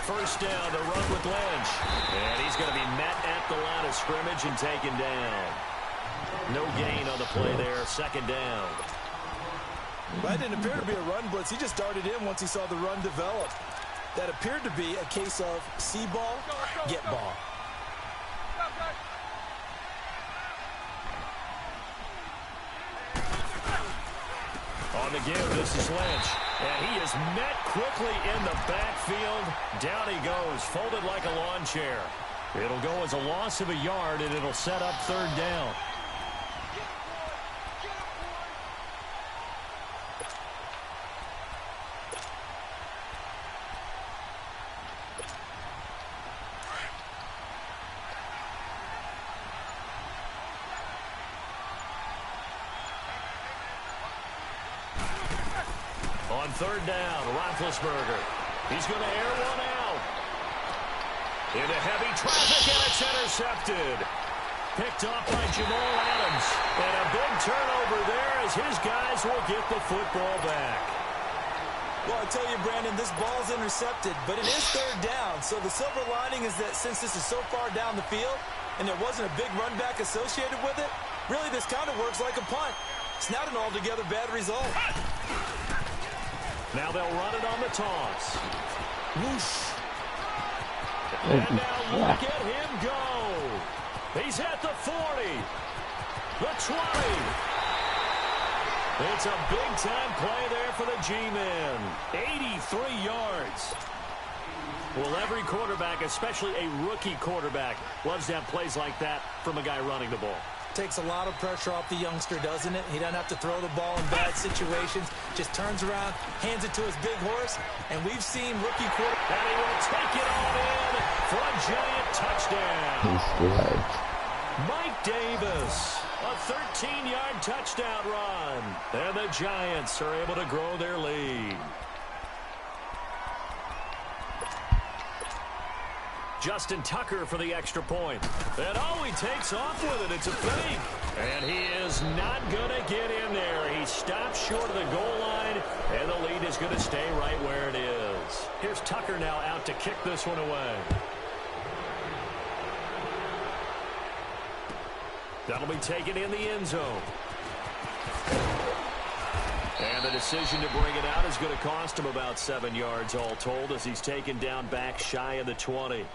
B: First down, the run with Lynch. And he's going to be met at the line of scrimmage and taken down. No gain on the play there. Second down.
D: That didn't appear to be a run blitz. He just darted in once he saw the run develop. That appeared to be a case of see ball, get ball.
B: On the give, this is Lynch. And he is met quickly in the backfield. Down he goes, folded like a lawn chair. It'll go as a loss of a yard, and it'll set up third down. On third down, Roethlisberger. He's going to air one out. Into heavy traffic, and it's intercepted. Picked off by Jamal Adams. And a big turnover there as his guys will get the football back.
D: Well, I tell you, Brandon, this ball's intercepted, but it is third down. So the silver lining is that since this is so far down the field and there wasn't a big run back associated with it, really this kind of works like a punt. It's not an altogether bad result.
B: Now they'll run it on the toss. Whoosh. And now look at him go. He's at the 40. The 20. It's a big-time play there for the G-men. 83 yards. Well, every quarterback, especially a rookie quarterback, loves to have plays like that from a guy running the ball.
D: Takes a lot of pressure off the youngster, doesn't it? He doesn't have to throw the ball in bad situations. Just turns around, hands it to his big horse, and we've seen rookie quarterback.
B: And he will take it all in for a giant touchdown.
C: He's right.
B: Mike Davis, a 13-yard touchdown run. And the Giants are able to grow their lead. Justin Tucker for the extra point. And oh, he takes off with it. It's a fake. And he is not going to get in there. He stops short of the goal line, and the lead is going to stay right where it is. Here's Tucker now out to kick this one away. That'll be taken in the end zone. And the decision to bring it out is going to cost him about 7 yards all told as he's taken down back shy of the 20.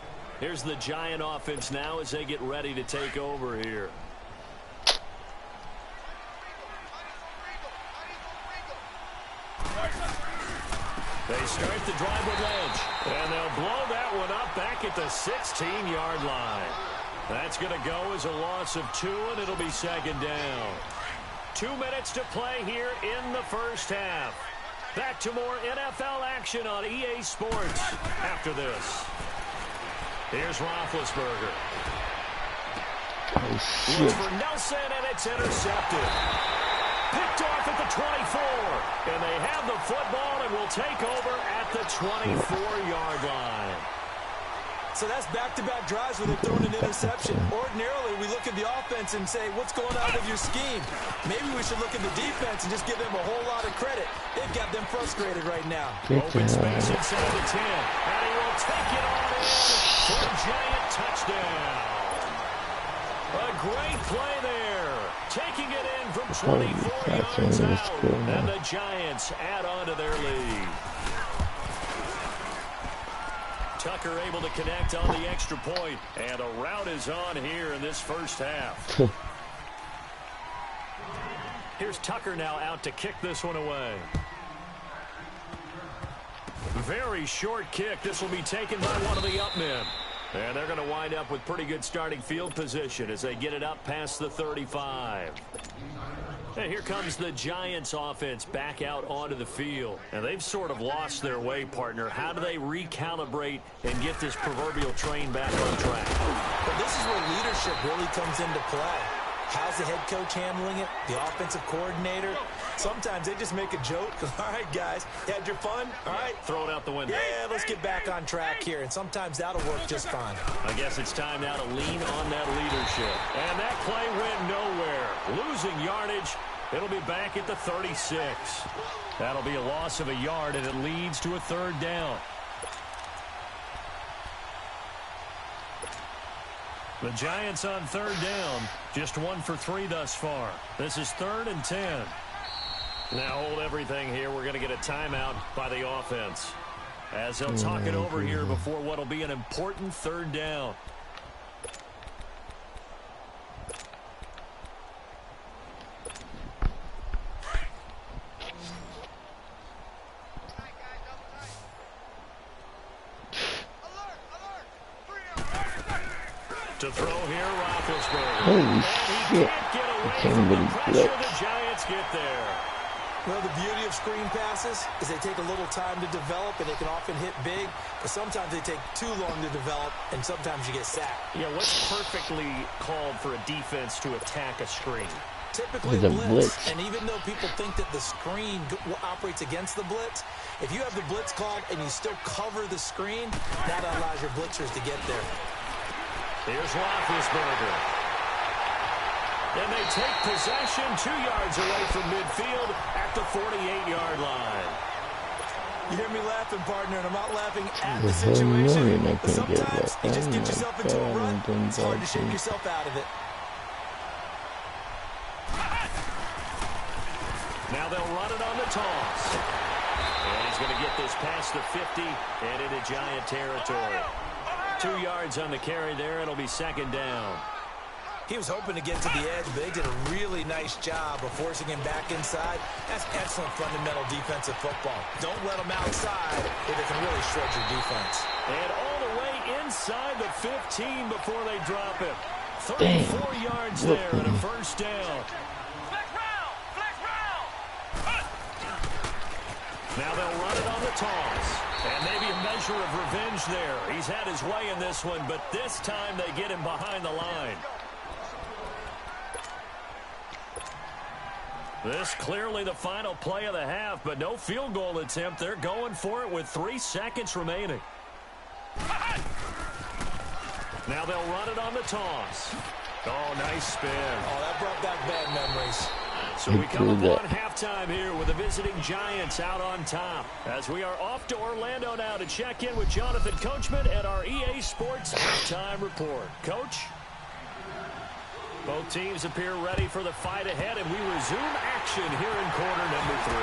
B: Here's the Giant offense now as they get ready to take over here. They start the drive with Lynch. And they'll blow that one up back at the 16-yard line. That's going to go as a loss of 2, and it'll be second down. 2 minutes to play here in the first half. Back to more NFL action on EA Sports after this. Here's Roethlisberger.
C: Oh, shit.
B: Looks for Nelson, and it's intercepted. Picked off at the 24. And they have the football and will take over at the 24-yard line.
D: So that's back-to-back drives where they're throwing an interception. Ordinarily, we look at the offense and say, what's going on with your scheme? Maybe we should look at the defense and just give them a whole lot of credit. They've got them frustrated right now.
B: Open space inside the 10. And he will take it on in for a giant touchdown. A great play there. Taking it in from 24 yards out. And the Giants add on to their lead. Tucker able to connect on the extra point, and a rout is on here in this first half. Here's Tucker now out to kick this one away. Very short kick. This will be taken by one of the up men. And they're going to wind up with pretty good starting field position as they get it up past the 35. And here comes the Giants offense back out onto the field. And they've sort of lost their way, partner. How do they recalibrate and get this proverbial train back on track?
D: Well, this is where leadership really comes into play. How's the head coach handling it? The offensive coordinator? Sometimes they just make a joke. All right, guys, you had your fun? All right.
B: Throw it out the window.
D: Yeah, let's get back on track here. And sometimes that'll work just fine.
B: I guess it's time now to lean on that leadership. And that play went nowhere. Losing yardage. It'll be back at the 36. That'll be a loss of a yard, and it leads to a third down. The Giants on third down, just 1 for 3 thus far. This is 3rd and 10. Now hold everything here. We're going to get a timeout by the offense, as they'll talk it over here before what will be an important third down. To throw here, Roethlisberger.
C: Holy shit.
B: The Giants get there.
D: Well, the beauty of screen passes is they take a little time to develop, and they can often hit big, but sometimes they take too long to develop, and sometimes you get sacked.
B: Yeah, what's perfectly called for a defense to attack a screen?
D: Typically blitz. And even though people think that the screen operates against the blitz, if you have the blitz called and you still cover the screen, that allows your blitzers to get there.
B: Here's Roethlisberger. And they take possession 2 yards away from midfield at the 48-yard line.
D: You hear me laughing, partner, and I'm not laughing at the situation. But sometimes you just get yourself into a rut. It's hard to shake yourself out of it.
B: Now they'll run it on the toss. And he's going to get this past the 50 and into Giant territory. 2 yards on the carry there. It'll be 2nd down.
D: He was hoping to get to the edge, but they did a really nice job of forcing him back inside. That's excellent fundamental defensive football. Don't let them outside, or they can really shred your defense.
B: And all the way inside the 15 before they drop it. 34 yards there and a first down. Now they'll run it on the toss. And maybe a measure of revenge there. He's had his way in this one, but this time they get him behind the line. This clearly the final play of the half, but no field goal attempt. They're going for it with 3 seconds remaining. Now they'll run it on the toss. Oh, nice spin.
D: Oh, that brought back bad memories.
B: So we come upon halftime here with the visiting Giants out on top, as we are off to Orlando now to check in with Jonathan Coachman at our EA Sports Halftime Report. Coach? Both teams appear ready for the fight ahead, and we resume action here in quarter number 3.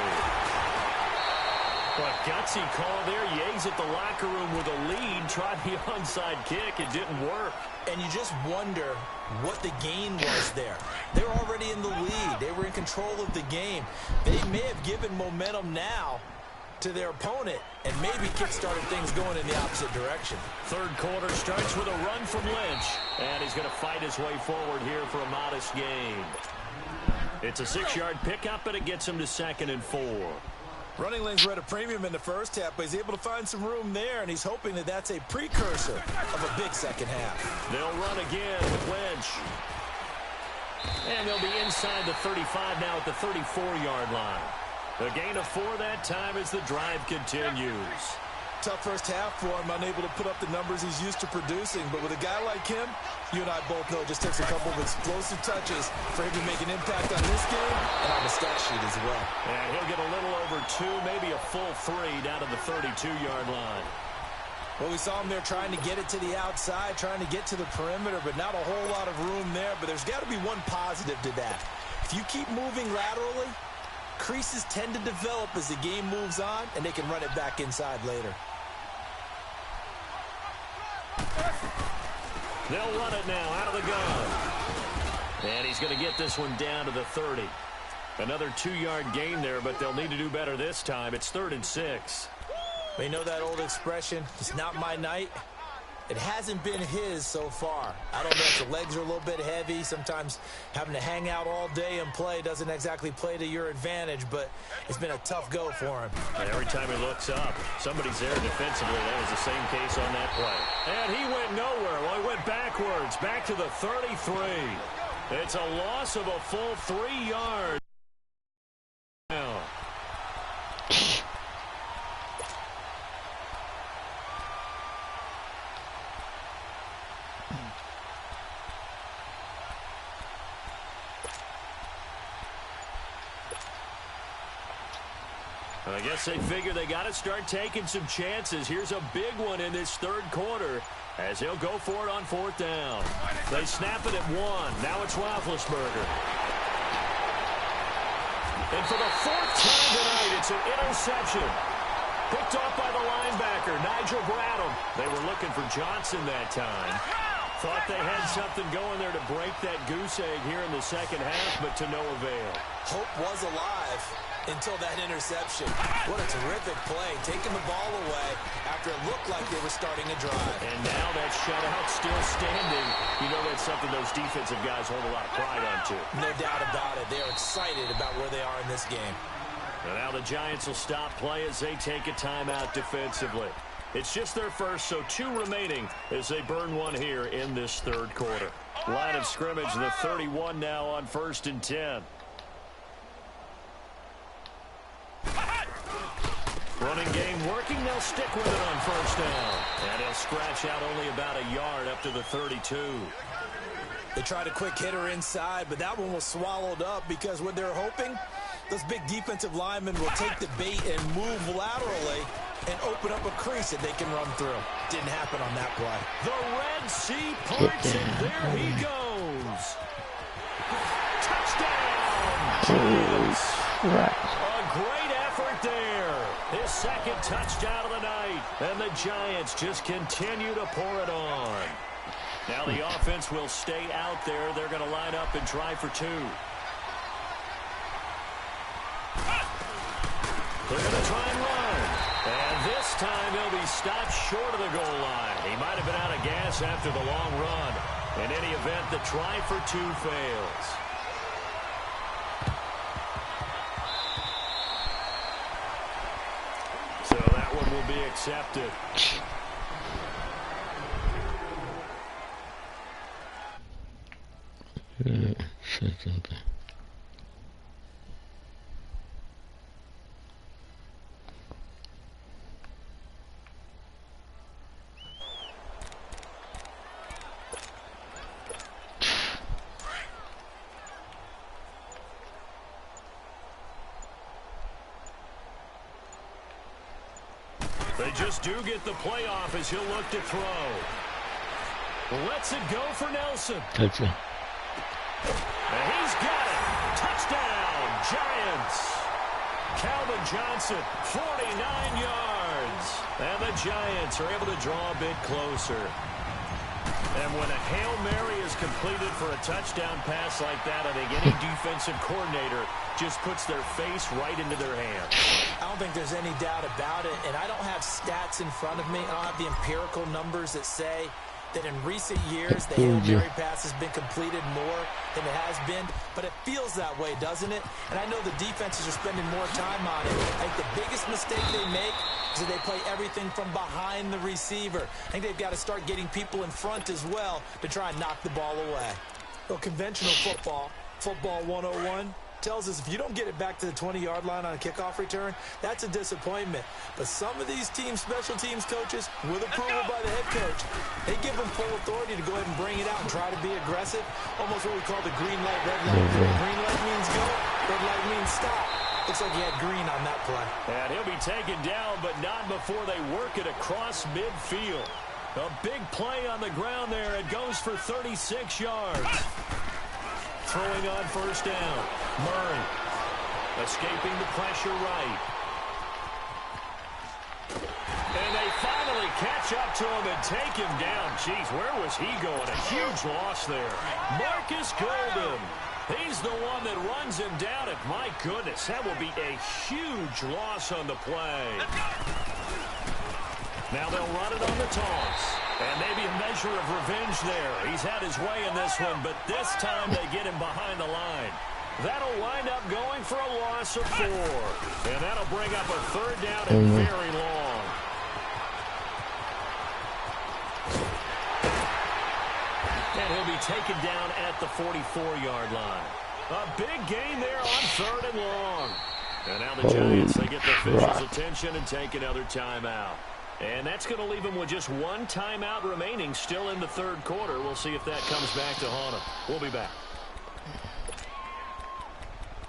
B: What gutsy call there. Yates at the locker room with a lead. Tried the onside kick. It didn't work.
D: And you just wonder what the gain was there. They're already in the lead. They were in control of the game. They may have given momentum now to their opponent and maybe kick-started things going in the opposite direction.
B: Third quarter starts with a run from Lynch. And he's going to fight his way forward here for a modest gain. It's a 6-yard pickup, but it gets him to 2nd and 4.
D: Running lanes were at a premium in the first half, but he's able to find some room there, and he's hoping that that's a precursor of a big second half.
B: They'll run again with Lynch. And they'll be inside the 35 now at the 34-yard line. The gain of 4 that time as the drive continues.
D: Tough first half for him, unable to put up the numbers he's used to producing. But with a guy like him, you and I both know it just takes a couple of explosive touches for him to make an impact on this game and on the stat sheet as well.
B: And he'll get a little over 2, maybe a full 3 down to the 32-yard line.
D: Well, we saw him there trying to get it to the outside, trying to get to the perimeter, but not a whole lot of room there. But there's got to be one positive to that. If you keep moving laterally, creases tend to develop as the game moves on, and they can run it back inside later.
B: They'll run it now out of the gun. And he's going to get this one down to the 30. Another 2-yard gain there, but they'll need to do better this time. It's 3rd and 6.
D: We know that old expression, it's not my night. It hasn't been his so far. I don't know if the legs are a little bit heavy. Sometimes having to hang out all day and play doesn't exactly play to your advantage, but it's been a tough go for him.
B: And every time he looks up, somebody's there defensively. That was the same case on that play. And he went nowhere. Well, he went backwards, back to the 33. It's a loss of a full 3 yards. Now. I guess they figure they got to start taking some chances. Here's a big one in this third quarter as he'll go for it on 4th down. They snap it at 1. Now it's Roethlisberger. And for the 4th time tonight, it's an interception. Picked off by the linebacker, Nigel Bradham. They were looking for Johnson that time. Thought they had something going there to break that goose egg here in the second half, but to no avail.
D: Hope was alive until that interception. What a terrific play, taking the ball away after it looked like they were starting a drive.
B: And now that shutout still standing. You know that's something those defensive guys hold a lot of pride on, too.
D: No doubt about it. They're excited about where they are in this game.
B: And now the Giants will stop play as they take a timeout defensively. It's just their first, so 2 remaining as they burn one here in this third quarter. Line of scrimmage, the 31 now on 1st and 10. Running game working. They'll stick with it on 1st down. And he'll scratch out only about a yard up to the 32.
D: They tried a quick hitter inside, but that one was swallowed up because what they're hoping, those big defensive linemen will take the bait and move laterally and open up a crease that they can run through. Didn't happen on that play.
B: The Red Sea parts, and there he goes. Touchdown! A great effort there. His 2nd touchdown of the night. And the Giants just continue to pour it on. Now the offense will stay out there. They're going to line up and try for 2. They're going to try and run. And this time he'll be stopped short of the goal line. He might have been out of gas after the long run. In any event, the try for 2 fails. So that one will be accepted. They just do get the playoff as he'll look to throw. Lets it go for Nelson.
C: Gotcha.
B: And he's got it. Touchdown, Giants. Calvin Johnson, 49 yards. And the Giants are able to draw a bit closer. And when a Hail Mary is completed for a touchdown pass like that, I think any defensive coordinator just puts their face right into their hand.
D: I don't think there's any doubt about it, and I don't have stats in front of me. I don't have the empirical numbers that say that in recent years the Hail Mary pass has been completed more than it has been, but it feels that way, doesn't it? And I know the defenses are spending more time on it. I think the biggest mistake they make is that they play everything from behind the receiver. I think they've got to start getting people in front as well to try and knock the ball away. Well, conventional football 101, tells us if you don't get it back to the 20-yard line on a kickoff return, that's a disappointment. But some of these special teams coaches, with approval by the head coach, they give them full authority to go ahead and bring it out and try to be aggressive. Almost what we call the green light, red light. Green light means go, red light means stop. Looks like he had green on that play.
B: And he'll be taken down, but not before they work it across midfield. A big play on the ground there. It goes for 36 yards. Throwing on 1st down. Murray escaping the pressure right. And they finally catch up to him and take him down. Jeez, where was he going? A huge loss there. Marcus Golden. He's the one that runs him down. And my goodness, that will be a huge loss on the play. Now they'll run it on the toss. And maybe a measure of revenge there. He's had his way in this one, but this time they get him behind the line. That'll wind up going for a loss of 4. And that'll bring up a 3rd down and very long. And he'll be taken down at the 44-yard line. A big gain there on 3rd and long. And now the Giants, they get the officials' attention and take another timeout. And that's going to leave them with just 1 timeout remaining still in the 3rd quarter. We'll see if that comes back to haunt them. We'll be back.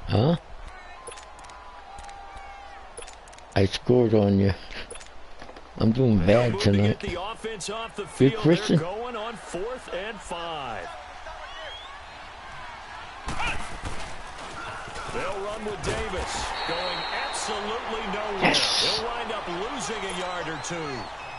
C: Huh? I scored on you. I'm doing bad tonight.
B: The offense off the
C: Good,
B: field.
C: Christian.
B: They're going on 4th and 5. They'll run with Davis, going absolutely nowhere.
C: Yes.
B: He'll wind up losing a yard or 2.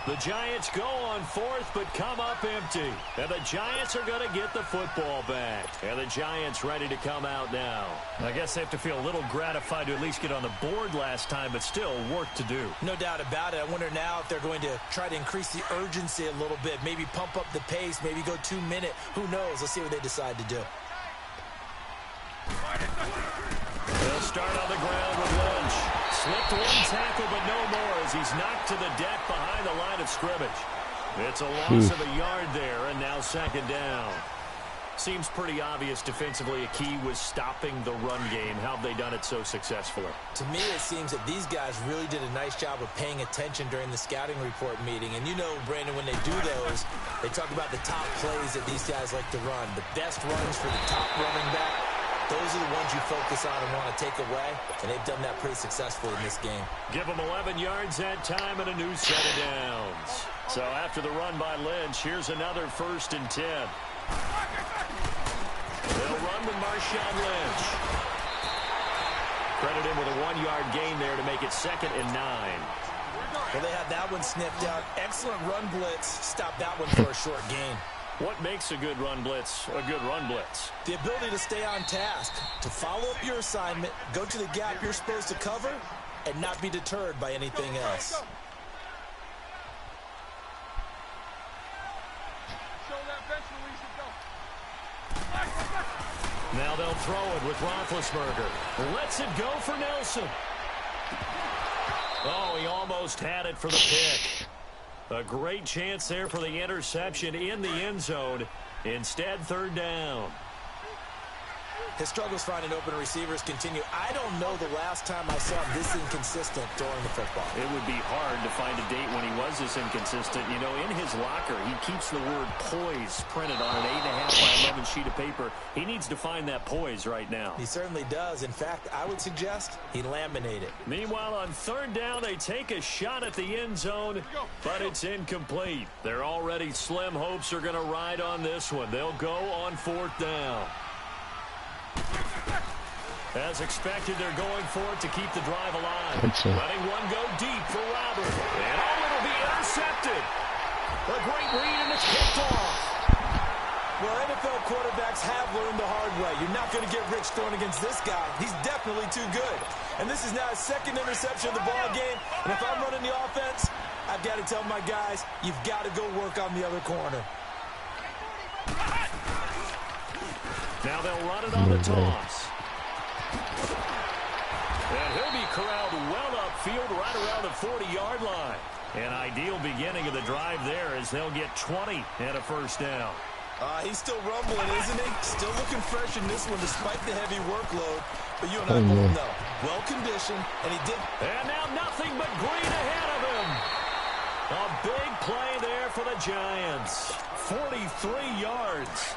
B: The Giants go on 4th, but come up empty. And the Giants are going to get the football back. And the Giants ready to come out now. I guess they have to feel a little gratified to at least get on the board last time, but still work to do.
D: No doubt about it. I wonder now if they're going to try to increase the urgency a little bit, maybe pump up the pace, maybe go 2-minute. Who knows? Let's see what they decide to do.
B: They'll start on the ground with Lynch. Slipped 1 tackle, but no more as he's knocked to the deck behind the line of scrimmage. It's a loss of a yard there, and now 2nd down. Seems pretty obvious defensively a key was stopping the run game. How have they done it so successfully?
D: To me, it seems that these guys really did a nice job of paying attention during the scouting report meeting. And you know, Brandon, when they do those, they talk about the top plays that these guys like to run. The best runs for the top running back. Those are the ones you focus on and want to take away, and they've done that pretty successfully in this game.
B: Give them 11 yards that time and a new set of downs. So after the run by Lynch, here's another 1st and 10. They'll run with Marshawn Lynch. Credit him with a 1-yard gain there to make it 2nd and 9.
D: Well, they had that one sniffed out. Excellent run blitz. Stop that one for a short gain.
B: What makes a good run blitz a good run blitz?
D: The ability to stay on task, to follow up your assignment, go to the gap you're supposed to cover, and not be deterred by anything else.
B: Now they'll throw it with Roethlisberger. Lets it go for Nelson. Oh, he almost had it for the pick. A great chance there for the interception in the end zone. Instead, 3rd down.
D: His struggles finding open receivers continue. I don't know the last time I saw him this inconsistent throwing the football.
B: It would be hard to find a date when he was this inconsistent. You know, in his locker, he keeps the word poise printed on an 8.5 by 11 sheet of paper. He needs to find that poise right now.
D: He certainly does. In fact, I would suggest he laminate it.
B: Meanwhile, on 3rd down, they take a shot at the end zone, but it's incomplete. Their already slim hopes are going to ride on this one. They'll go on 4th down. As expected, they're going for it to keep the drive alive. Letting one go deep for Robert. And it'll be intercepted. A great read, and it's picked off.
D: Well, NFL quarterbacks have learned the hard way. You're not going to get rich throwing against this guy. He's definitely too good. And this is now his 2nd interception of the ball game. And if I'm running the offense, I've got to tell my guys, you've got to go work on the other corner.
B: Now they'll run it on the toss. And he'll be corralled well upfield right around the 40-yard line. An ideal beginning of the drive there as they'll get 20 and a 1st down.
D: He's still rumbling, isn't he? Still looking fresh in this one despite the heavy workload. But you and I both know. Well-conditioned, and he did.
B: And now nothing but green ahead of him. A big play there for the Giants. 43 yards.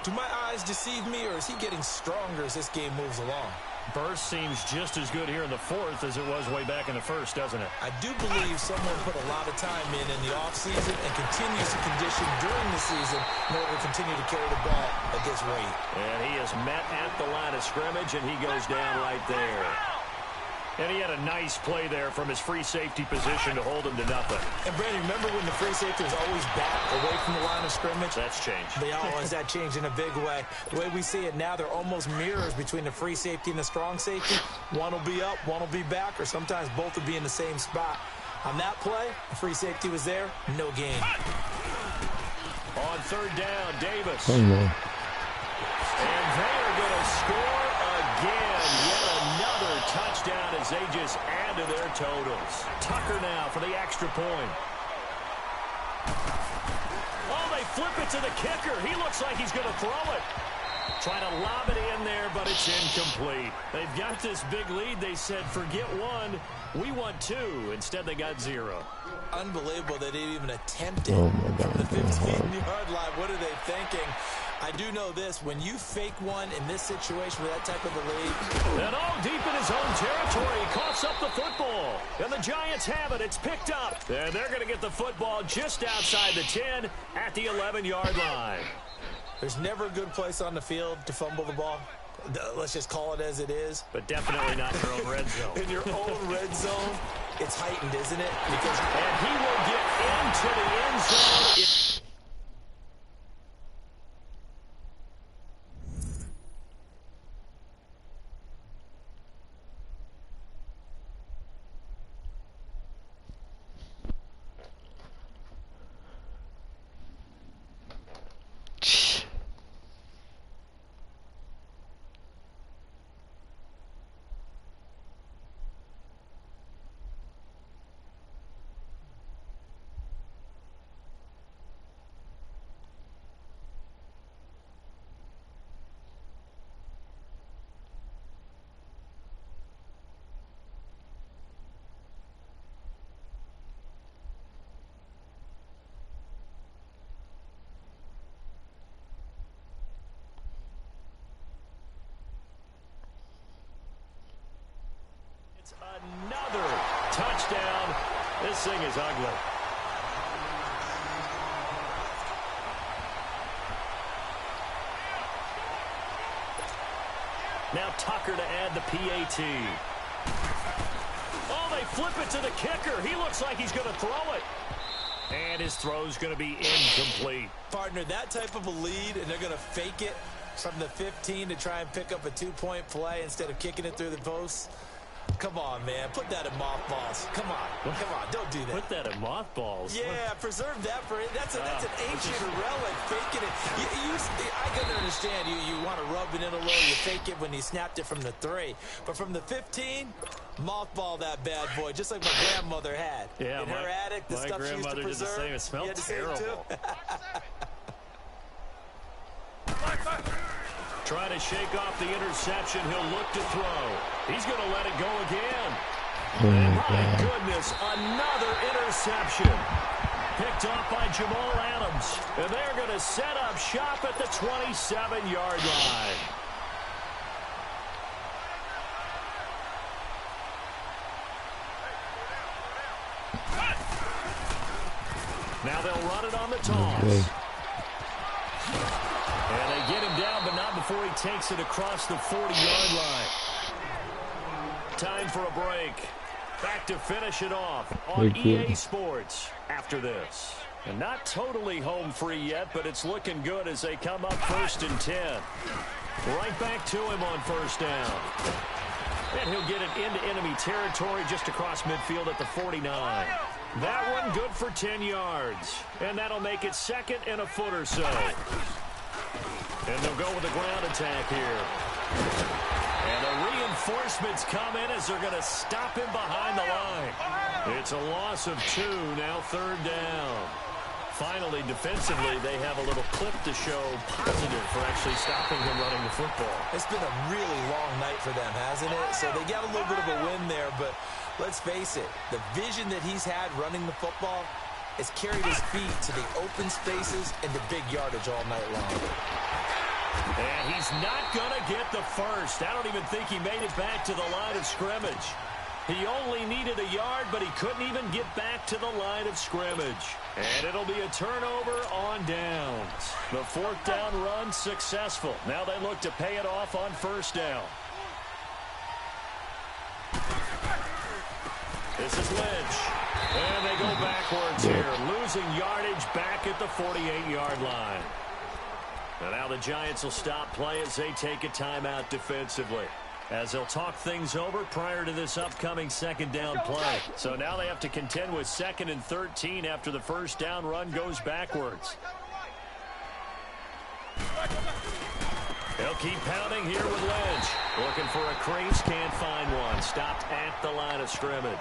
D: Do my eyes deceive me, or is he getting stronger as this game moves along?
B: Burst seems just as good here in the 4th as it was way back in the 1st, doesn't it?
D: I do believe someone put a lot of time in the offseason and continues to condition during the season in order to continue to carry the ball at this rate.
B: And he is met at the line of scrimmage, and he goes down right there. And he had a nice play there from his free safety position to hold him to nothing.
D: And, Brandon, remember when the free safety was always back away from the line of scrimmage?
B: That's changed.
D: They always that changed in a big way. The way we see it now, they're almost mirrors between the free safety and the strong safety. One will be up, one will be back, or sometimes both will be in the same spot. On that play, the free safety was there, no gain.
B: on third down. Davis.
C: Oh, no.
B: And they are going to score again. Yet another touchdown as they just add to their totals. Tucker now for the extra point. Oh, they flip it to the kicker. He looks like he's going to throw it. Trying to lob it in there, but it's incomplete. They've got this big lead. They said, forget one, we want two. Instead, they got 0.
D: Unbelievable they didn't even attempt it
C: Oh, my God.
D: from the 15-yard line. What are they thinking? I do know this. When you fake one in this situation with that type of a lead.
B: And all deep in his own territory, he coughs up the football. And the Giants have it. It's picked up. And they're going to get the football just outside the 10 at the 11-yard line.
D: There's never a good place on the field to fumble the ball. Let's just call it as it is.
B: But definitely not their own red zone.
D: In your own red zone, it's heightened, isn't it? Because
B: and he will get into the end zone. Another touchdown. This thing is ugly. Now Tucker to add the PAT. Oh, they flip it to the kicker. He looks like he's going to throw it. And his throw's going to be incomplete.
D: Partner, that type of a lead, and they're going to fake it from the 15 to try and pick up a 2-point play instead of kicking it through the posts. Come on, man. Put that in mothballs. Come on. Come on. Don't do that.
B: Put that in mothballs?
D: Yeah, preserve that for it. That's an ancient relic. Faking it. I can understand you want to rub it in a little. You fake it when you snapped it from the 3. But from the 15, mothball that bad boy, just like my grandmother had.
B: Yeah,
D: in her attic, the stuff she used to preserve.
B: Did the same. It smelled terrible. Trying to shake off the interception. He'll look to throw. He's going to let it go again. And my goodness, another interception. Picked off by Jamal Adams. And they're going to set up shop at the 27-yard line. Now they'll run it on the toss.
C: Okay.
B: And they get him down, but not before he takes it across the 40-yard line. Time for a break. Back to finish it off on EA Sports after this. And not totally home free yet, but it's looking good as they come up 1st and 10. Right back to him on 1st down. And he'll get it into enemy territory just across midfield at the 49. That one good for 10 yards. And that'll make it 2nd and a foot or so. And they'll go with a ground attack here. And the reinforcements come in as they're going to stop him behind the line. It's a loss of 2, now 3rd down. Finally, defensively, they have a little clip to show positive for actually stopping him running the football.
D: It's been a really long night for them, hasn't it? So they got a little bit of a win there, but let's face it, the vision that he's had running the football has carried his feet to the open spaces and the big yardage all night long.
B: And he's not going to get the first. I don't even think he made it back to the line of scrimmage. He only needed a yard, but he couldn't even get back to the line of scrimmage. And it'll be a turnover on downs. The 4th down run successful. Now they look to pay it off on 1st down. This is Lynch. And they go backwards here, losing yardage back at the 48-yard line. And now the Giants will stop play as they take a timeout defensively, as they'll talk things over prior to this upcoming 2nd down play. So now they have to contend with 2nd and 13 after the 1st down run goes backwards. They'll keep pounding here with Lynch. Looking for a crease, can't find one. Stopped at the line of scrimmage.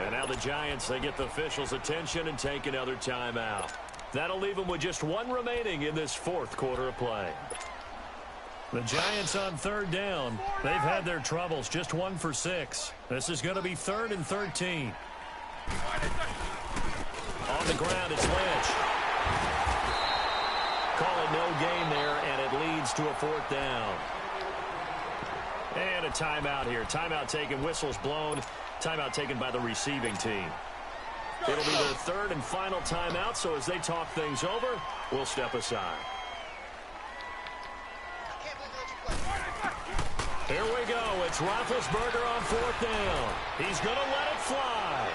B: And now the Giants, they get the officials' attention and take another timeout. That'll leave them with just one remaining in this fourth quarter of play. The Giants on third down. They've had their troubles, just 1 for 6. This is going to be 3rd and 13. On the ground, it's Lynch. Call it no gain there, and it leads to a 4th down. And a timeout here. Timeout taken, whistles blown. Timeout taken by the receiving team. It'll be their 3rd and final timeout, so as they talk things over, we'll step aside. Here we go. It's Roethlisberger on 4th down. He's going to let it fly.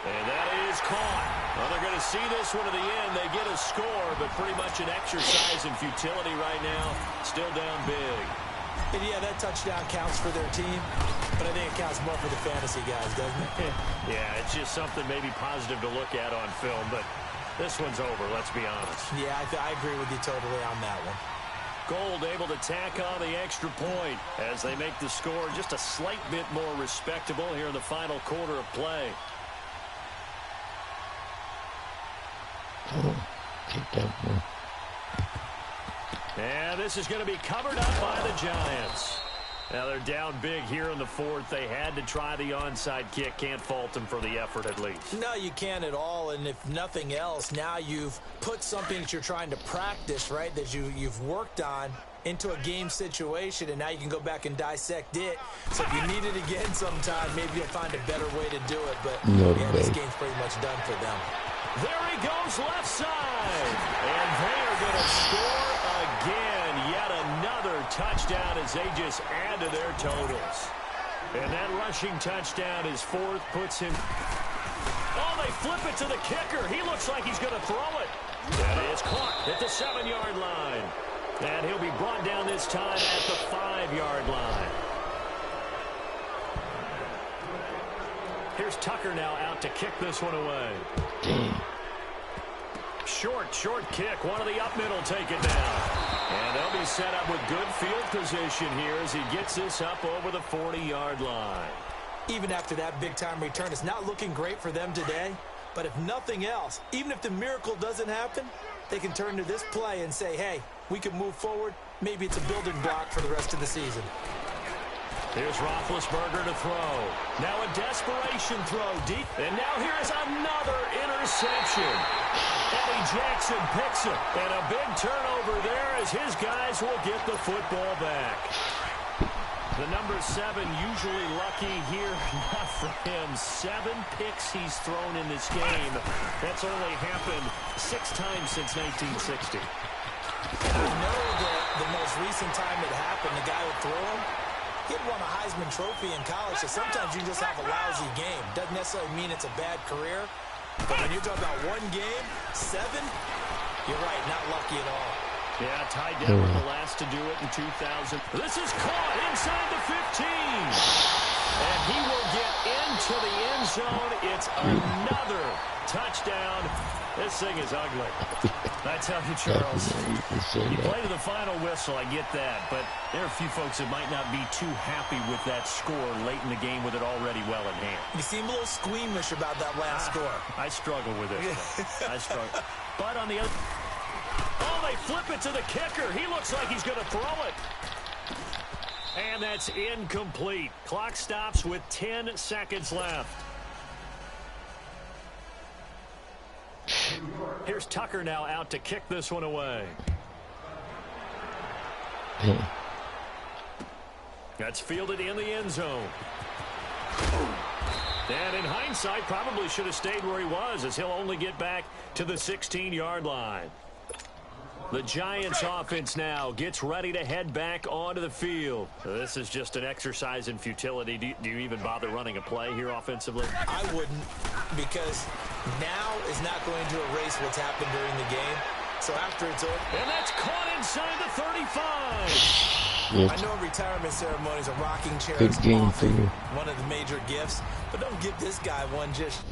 B: And that is caught. Well, they're going to see this one to the end. They get a score, but pretty much an exercise in futility right now. Still down big.
D: And yeah, that touchdown counts for their team, but I think it counts more for the fantasy guys, doesn't it?
B: Yeah, it's just something maybe positive to look at on film, but this one's over, let's be honest.
D: Yeah, I agree with you totally on that one.
B: Gold able to tack on the extra point as they make the score just a slight bit more respectable here in the final quarter of play. And this is going to be covered up by the Giants. Now they're down big here in the 4th. They had to try the onside kick. Can't fault them for the effort at least.
D: No, you can't at all. And if nothing else, now you've put something that you're trying to practice, right, that you've worked on into a game situation, and now you can go back and dissect it. So if you need it again sometime, maybe you'll find a better way to do it. But yeah, this game's pretty much done for them.
B: There he goes left side. And they are going to score again. Yet another touchdown as they just add to their totals. And that rushing touchdown is 4th, puts him. Oh, they flip it to the kicker. He looks like he's going to throw it. That is caught at the 7-yard line. And he'll be brought down this time at the 5-yard line. Here's Tucker now out to kick this one away. Short kick. One of the up middle take it down. And they'll be set up with good field position here as he gets this up over the 40-yard line.
D: Even after that big-time return, it's not looking great for them today. But if nothing else, even if the miracle doesn't happen, they can turn to this play and say, hey, we can move forward. Maybe it's a building block for the rest of the season.
B: Here's Roethlisberger to throw. Now a desperation throw deep. And now here is another interception. Eddie Jackson picks it. And a big turnover there as his guys will get the football back. The number 7 usually lucky here. Not for him. 7 picks he's thrown in this game. That's only happened 6 times since 1960.
D: And I know that the most recent time it happened, the guy who threw him, he had won a Heisman Trophy in college, so sometimes you just have a lousy game. Doesn't necessarily mean it's a bad career. But when you're talking about one game, 7, you're right, not lucky at all.
B: Yeah, Ty Detmer the last to do it in 2000. This is caught inside the 15. And he will get into the end zone. It's another touchdown. This thing is ugly. I tell you, Charles, you play to the final whistle, I get that. But there are a few folks that might not be too happy with that score late in the game with it already well in hand.
D: You seem a little squeamish about that last score.
B: I struggle with it. I struggle. But on the other... Oh, they flip it to the kicker. He looks like he's going to throw it. And that's incomplete. Clock stops with 10 seconds left. Here's Tucker now out to kick this one away. That's fielded in the end zone. And in hindsight, probably should have stayed where he was, as he'll only get back to the 16-yard line. The Giants offense now gets ready to head back onto the field. This is just an exercise in futility. Do you even bother running a play here offensively?
D: I wouldn't, because now is not going to erase what's happened during the game. So after it's over.
B: And that's caught inside the 35.
D: I know retirement ceremonies, a rocking chair
C: Good
D: is
C: game for you.
D: one of the major gifts, but don't give this guy one just...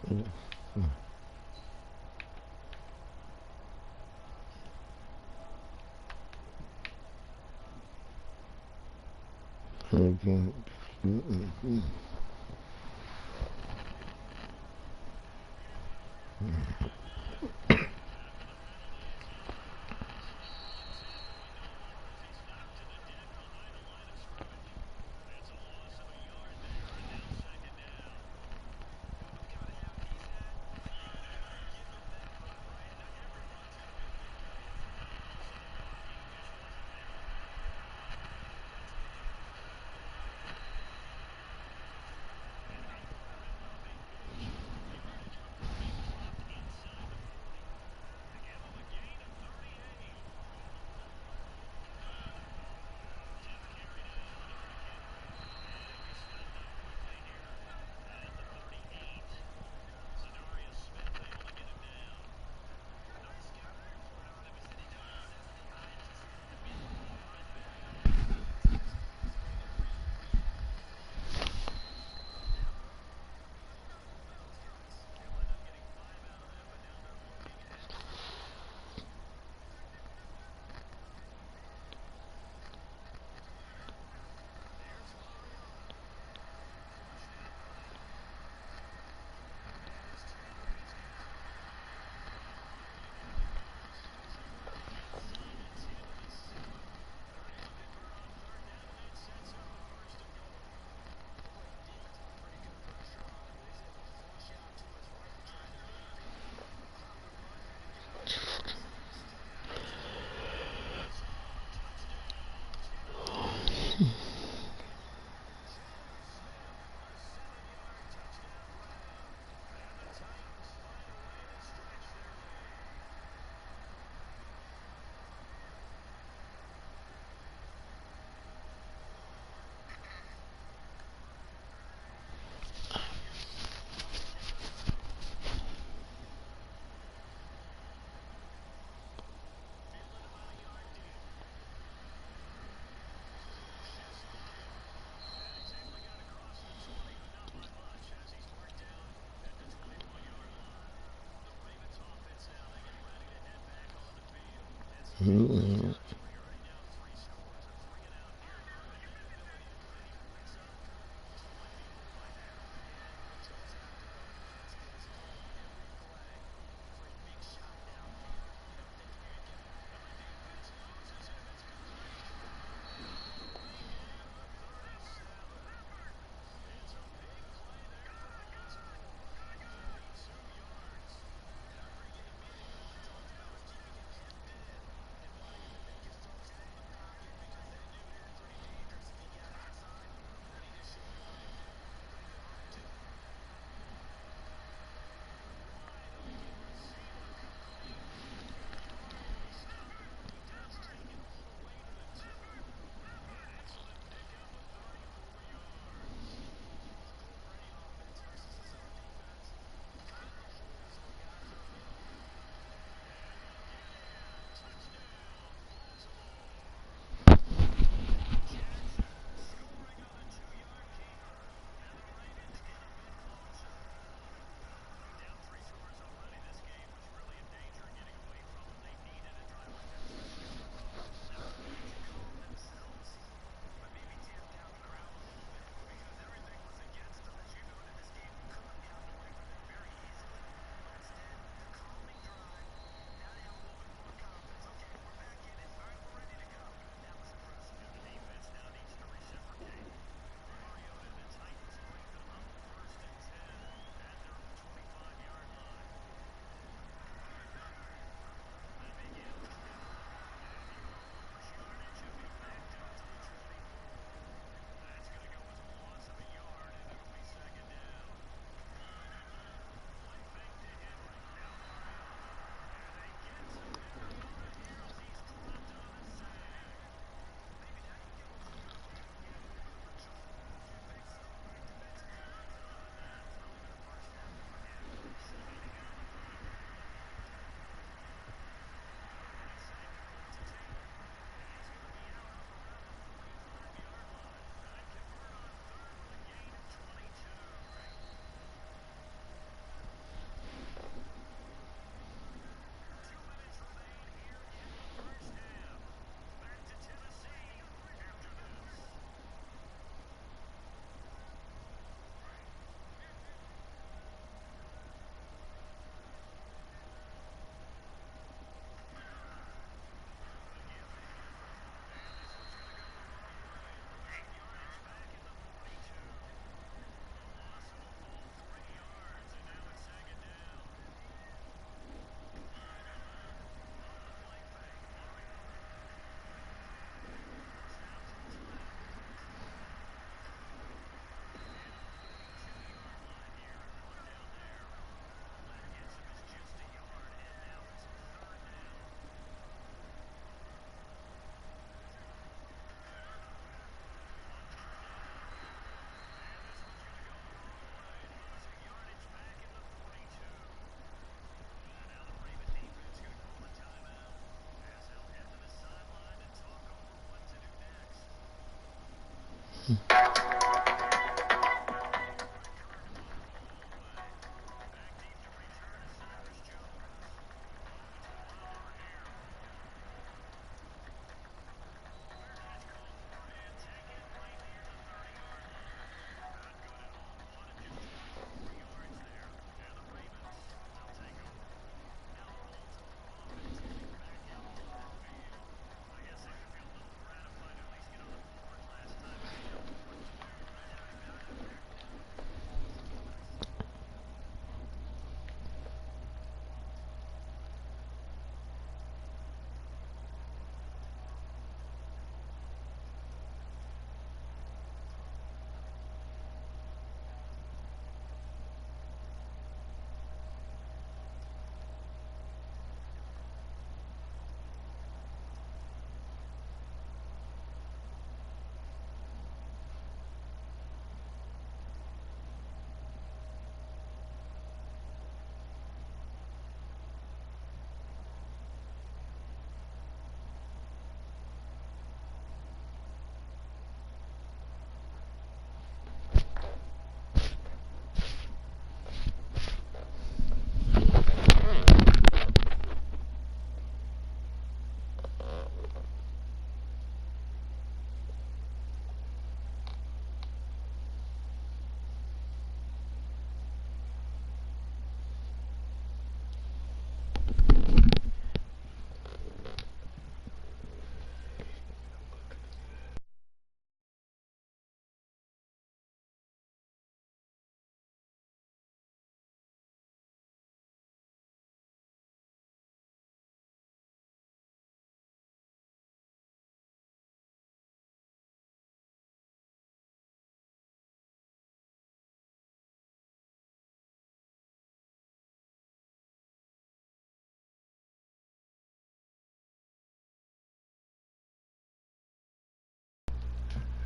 C: Again.